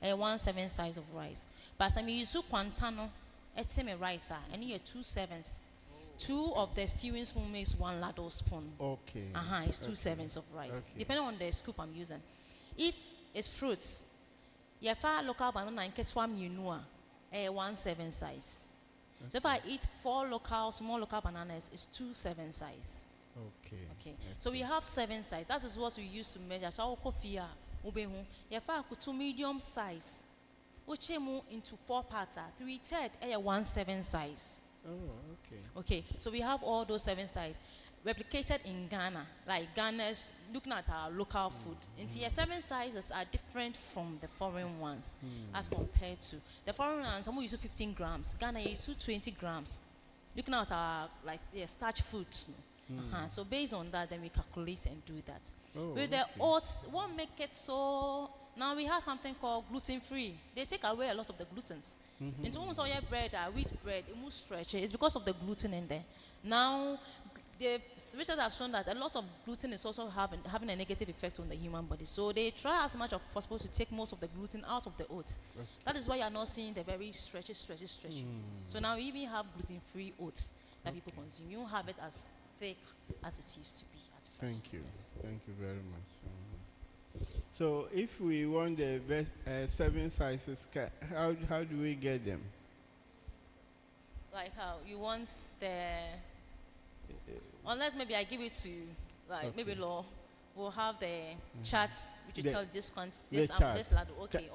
1 7 size of rice. But some use quantano, it's a rice, and you 2 7s. 2 of the stewing spoon makes 1 ladle spoon. Okay. It's 2 7s of rice, Okay. depending on the scoop I'm using. If it's fruits, you have local banana and ketchup, Nungua, 1 7 size. So if I eat 4 small local bananas, it's 2 7 size. Okay. So we have 7 size. That is what we use to measure. So our coffee, you have 2 medium size. Which into 4 parts, 3/3, 1 7 size. Oh, okay. Okay, so we have all those 7 sizes replicated in Ghana, like Ghana's looking at our local food. And see, 7 sizes are different from the foreign ones as compared to the foreign ones. Some use 15 grams, Ghana use 20 grams. Looking at our starch foods. So based on that, then we calculate and do that. With the oats, what make it so? Now we have something called gluten-free. They take away a lot of the glutens. Into almost all your bread, wheat bread, it moves stretch. It's because of the gluten in there. Now, the researchers have shown that a lot of gluten is also having a negative effect on the human body. So they try as much as possible to take most of the gluten out of the oats. Okay. That is why you are not seeing the very stretchy. So now we even have gluten-free oats that people consume. You don't have it as thick as it used to be at first. Thank you. Thank you very much. So if we want the 7 sizes, how do we get them? Like how? You want unless maybe I give it to you, like maybe law, we'll have the charts which will tell this ladder. Okay.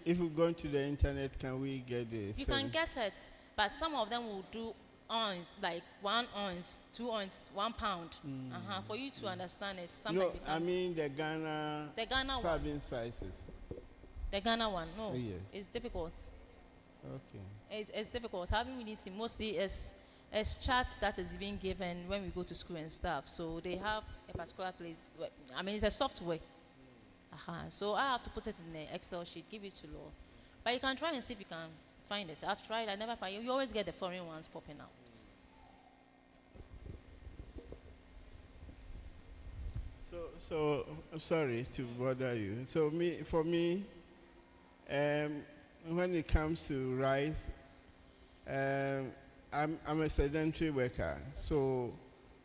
If we go to the internet, can we get this? You can get it, but some of them will do ounce, like 1 ounce, 2 ounce, 1 pound. For you to understand it, no, I mean the Ghana 7 sizes. The Ghana one, no, yes. It's difficult. Okay. It's difficult. Having really seen mostly as charts that is being given when we go to school and stuff. So they have a particular place. I mean, it's a software. So I have to put it in the Excel sheet, give it to law. But you can try and see if you can find it. I've tried. I never find. You always get the foreign ones popping out. So sorry to bother you. So for me, when it comes to rice, I'm a sedentary worker. So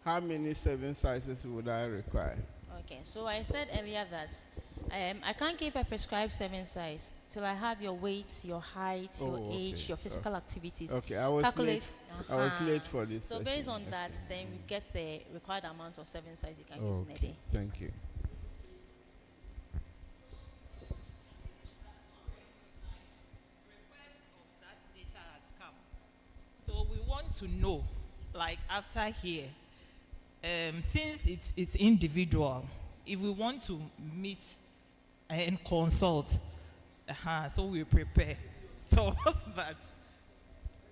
how many 7 sizes would I require? Okay. So I said earlier that I can't give a prescribed serving size till I have your weight, your height, your Oh, age, okay. your physical activities. Okay, I was Calculate. late. I was late for this So session. based on Okay. that, then we get the required amount of serving size you can use in a Okay, day. thank you. So we want to know, like after here, since it's individual, if we want to meet and consult, so we prepare. So what's that?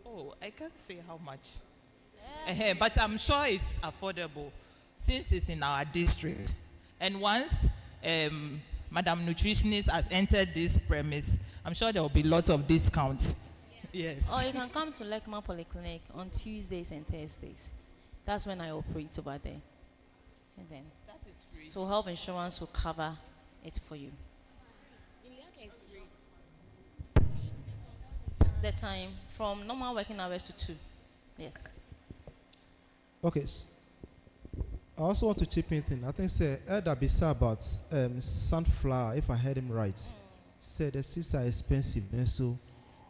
Oh, I can't say how much. But I'm sure it's affordable since it's in our district. And once Madam Nutritionist has entered this premise, I'm sure there will be lots of discounts. Yes. Or you can come to Lekma Polyclinic on Tuesdays and Thursdays. That's when I operate over there. And then That is free. so health insurance will cover it for you. The time from normal working hours to 2. Yes. Okay. I also want to chip in thing. I think say Elder Bisa about sunflower, if I heard him right. Said the seeds are expensive, and so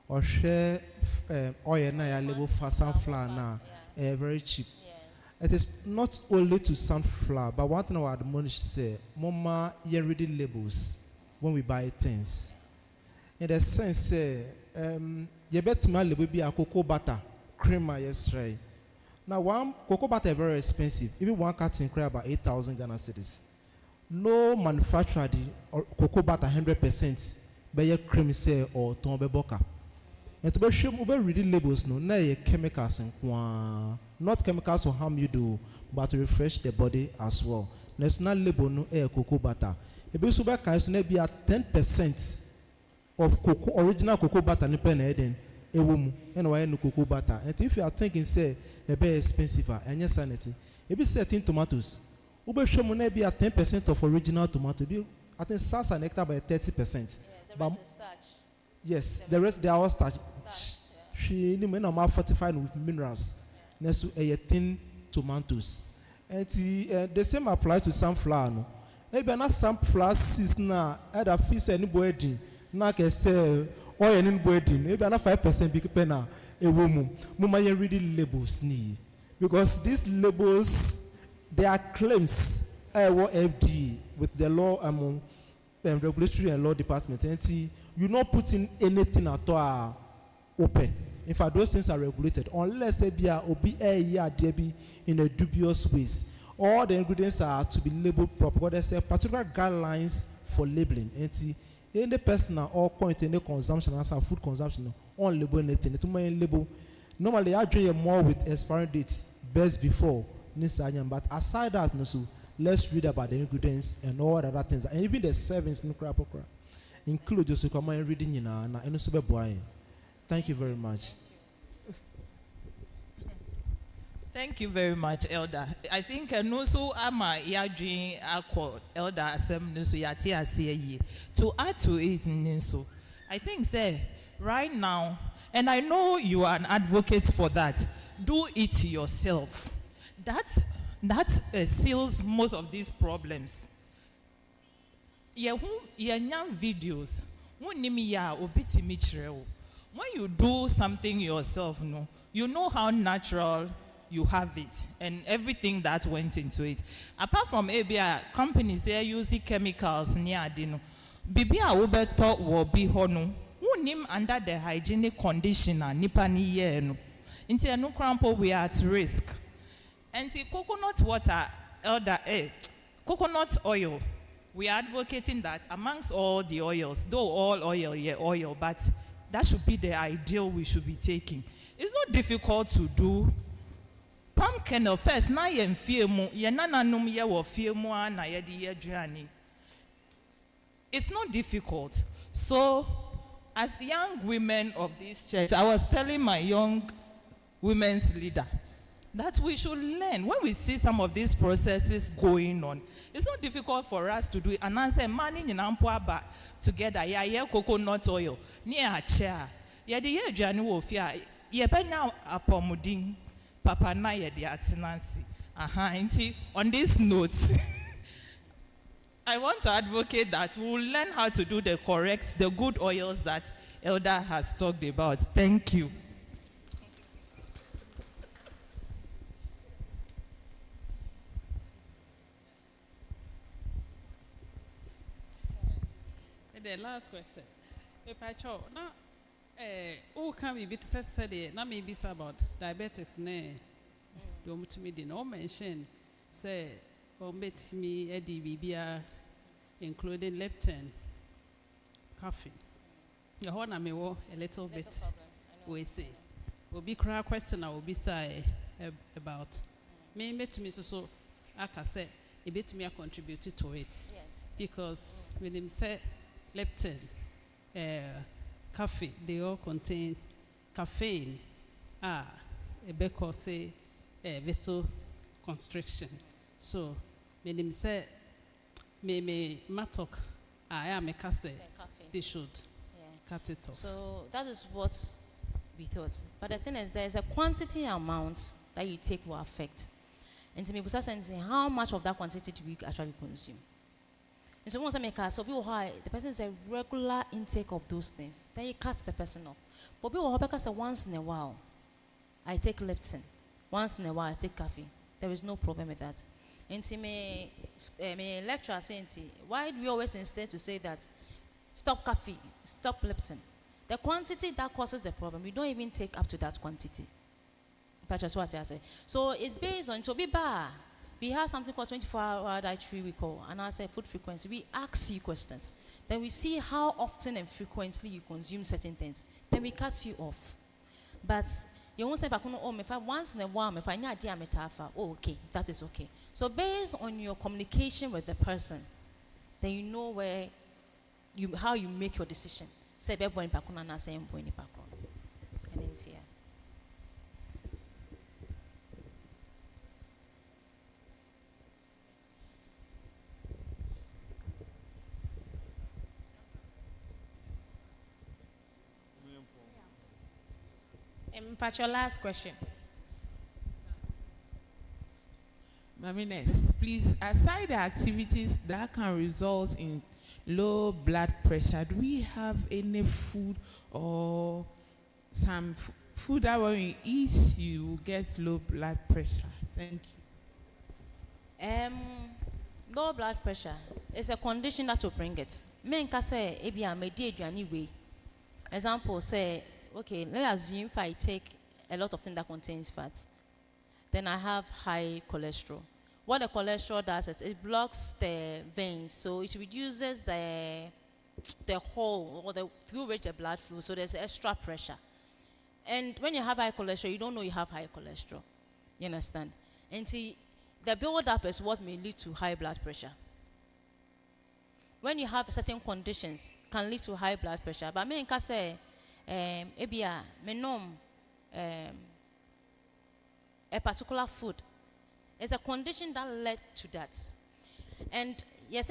or share oil na label for sunflower now very cheap. It is not only to sunflower, but one thing I would admonish say, Mama, you ready labels when we buy things. In the sense, say, you bet my label be a cocoa butter, cream, yes, right. Now, one cocoa butter is very expensive. Even one carton crab about 8,000 Ghana cedis. No manufacturer or cocoa butter 100%, but your cream say or tombe boka. And to be sure, we reading labels no, na chemicals and not chemicals to harm you do, but to refresh the body as well. There's not label no cocoa butter. If you super can be at 10% of cocoa original cocoa butter ni pen eden e womu and why no cocoa butter. And if you are thinking say a very expensive and your sanity, if you certain tomatoes, ube show mo na be at 10% of original tomato. Be I think salsa nectar by 30%. Yeah, the rest is starch. Yes, the rest they are all starch. She ni men are fortified with minerals. Next to a thin tomatoes. And the same apply to sunflower. No, maybe not sunflower seeds na either fish any boarding. Na can say oil any boarding. Maybe not 5% big penna a woman. Mama you reading labels ni because these labels they are claims FD with the law among regulatory and law department. And see you not putting anything at all open. In fact, those things are regulated unless they be in a dubious ways. All the ingredients are to be labeled properly. There's a particular guidelines for labeling. And see, any person or point any consumption as a food consumption on label anything. It's my label. Normally, I drink more with expiry dates best before. But aside that, no, so let's read about the ingredients and all the other things, and even the servings in crap include those who come and reading in and super boy. Thank you very much. Thank you very much, Elder. I think no so ama yadwin akọ Elder Assembly so yati ase to add to it so I think say right now, and I know you are an advocate for that, do it yourself. That seals most of these problems. Yeah, videos. When you do something yourself, no, you know how natural you have it and everything that went into it. Apart from ABI, companies they are using chemicals near dino. Bibia ubeto will be hono. Unim under the hygienic conditioner nipa ni ye no. Inti no crampo we are at risk. And the coconut water, coconut oil. We are advocating that amongst all the oils, though all oil, oil, but that should be the ideal we should be taking. It's not difficult to do. Palm kernel first, na yen fiemu, yenana num ye wo fiemu na yedi ye journey. It's not difficult. So, as young women of this church, I was telling my young women's leader that we should learn when we see some of these processes going on. It's not difficult for us to do it. And answer manning in Ampuaba together, yeah, coconut oil, near a chair. Yeah, the year journey will fear. Yeah, but now apomuding Papa na ye the atenancy. On this note, I want to advocate that we will learn how to do the good oils that Elder has talked about. Thank you. The last question. If I show now, who can we be said now maybe about diabetics? Ne, you want to me the no mention say or met me a DBBR including leptin, coffee. Your honor me a little bit. We say, will be cry question I will be say about. Me to me so I can say a bit to me I contributed to it because when him say leptin, coffee, they all contain caffeine. A because say vessel constriction. So when him say me matok, I am a case they should cut it off. So that is what we thought. But the thing is, there is a quantity amount that you take will affect. And to me, how much of that quantity do we actually consume? And so once I make so people high, the person is a regular intake of those things. Then you cut the person off. But people because once in a while, I take leptin. Once in a while, I take coffee. There is no problem with that. And to me, lecturer saying, why do we always insist to say that stop coffee, stop leptin? The quantity that causes the problem, we don't even take up to that quantity. That's what I say. So it's based on, so be bar. We have something called 24-hour dietary recall, and I say food frequency. We ask you questions. Then we see how often and frequently you consume certain things. Then we cut you off. But you won't say, if I once in a while, if I need a metaphor, oh, okay, that is okay. So based on your communication with the person, then you know where how you make your decision. Say, be born in Pakuna, na say born in Pakuna. And in here. Pat, your last question. Mamines, please, aside the activities that can result in low blood pressure, do we have any food or some food that when you eat, you will get low blood pressure? Thank you. Low blood pressure is a condition that will bring it. Men can say, "Ebia me di aduane we." Example say, okay, let's assume if I take a lot of things that contains fats, then I have high cholesterol. What the cholesterol does is it blocks the veins, so it reduces the hole or the through which the blood flows, so there's extra pressure. And when you have high cholesterol, you don't know you have high cholesterol. You understand? And see, the build-up is what may lead to high blood pressure. When you have certain conditions, can lead to high blood pressure. But me can say, ebia menom a particular food is a condition that led to that. And yes,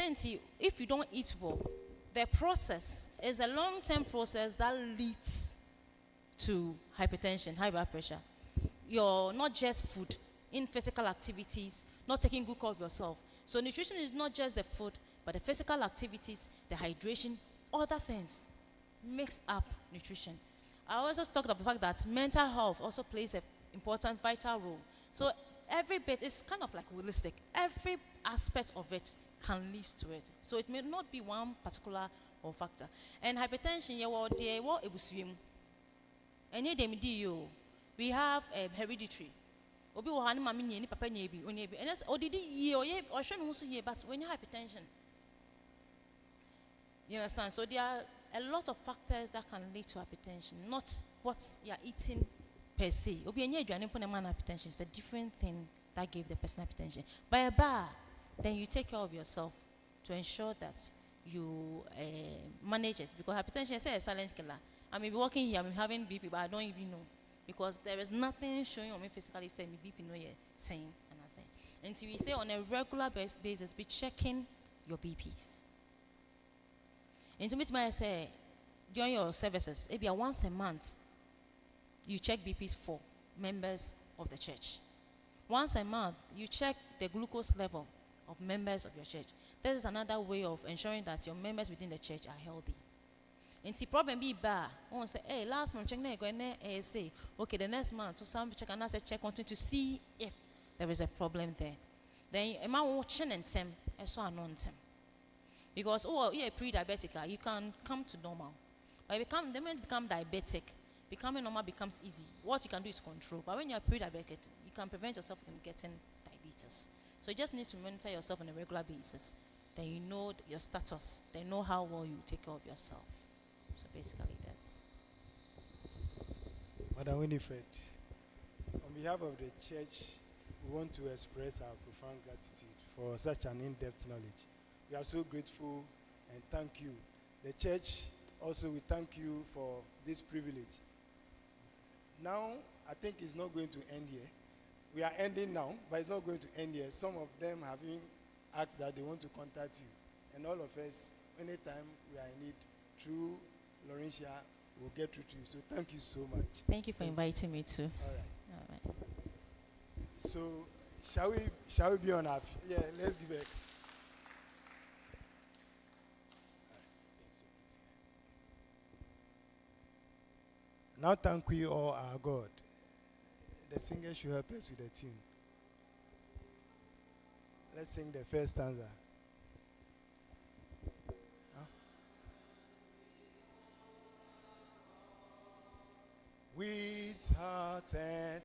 if you don't eat well, the process is a long-term process that leads to hypertension, high blood pressure. You're not just food, in physical activities, not taking good care of yourself. So nutrition is not just the food, but the physical activities, the hydration, other things makes up nutrition. I also talked about the fact that mental health also plays an important, vital role. So every bit is kind of like holistic. Every aspect of it can lead to it. So it may not be one particular or factor. And hypertension, we have hereditary. And that's but when you have hypertension, you understand? So there are a lot of factors that can lead to hypertension, not what you're eating per se. Hypertension is a different thing that gave the person hypertension. By a bar, then you take care of yourself to ensure that you manage it. Because hypertension is a silent killer. I may be walking here, I'm having BP, but I don't even know. Because there is nothing showing on me physically saying me BP no yet saying and I say. And so we say on a regular basis, be checking your BPs. And to meet my say, during your services, maybe once a month, you check BPs for members of the church. Once a month, you check the glucose level of members of your church. this is another way of ensuring that your members within the church are healthy. And the problem be bad. One say, hey, last month check na go say, okay, the next month so some check and I say check wanting to see if there is a problem there. Then a man watching and them, and so anon them. Because you're pre-diabetic, you can come to normal. But the moment you become diabetic, becoming normal becomes easy. What you can do is control. But when you're pre-diabetic, you can prevent yourself from getting diabetes. So you just need to monitor yourself on a regular basis. Then you know your status. Then you know how well you take care of yourself. So basically that's. Madam Winifred, on behalf of the church, we want to express our profound gratitude for such an in-depth knowledge. We are so grateful and thank you. The church also, we thank you for this privilege. Now, I think it's not going to end here. We are ending now, but it's not going to end here. Some of them have even asked that they want to contact you. And all of us, anytime we are in need, through Laurentia, we'll get through to you. So thank you so much. Thank you for inviting me too. All right. All right. So shall we be on our feet? Yeah, let's give it. Now thank we all our God. The singer should help us with the tune. Let's sing the first stanza. Huh? With hearts and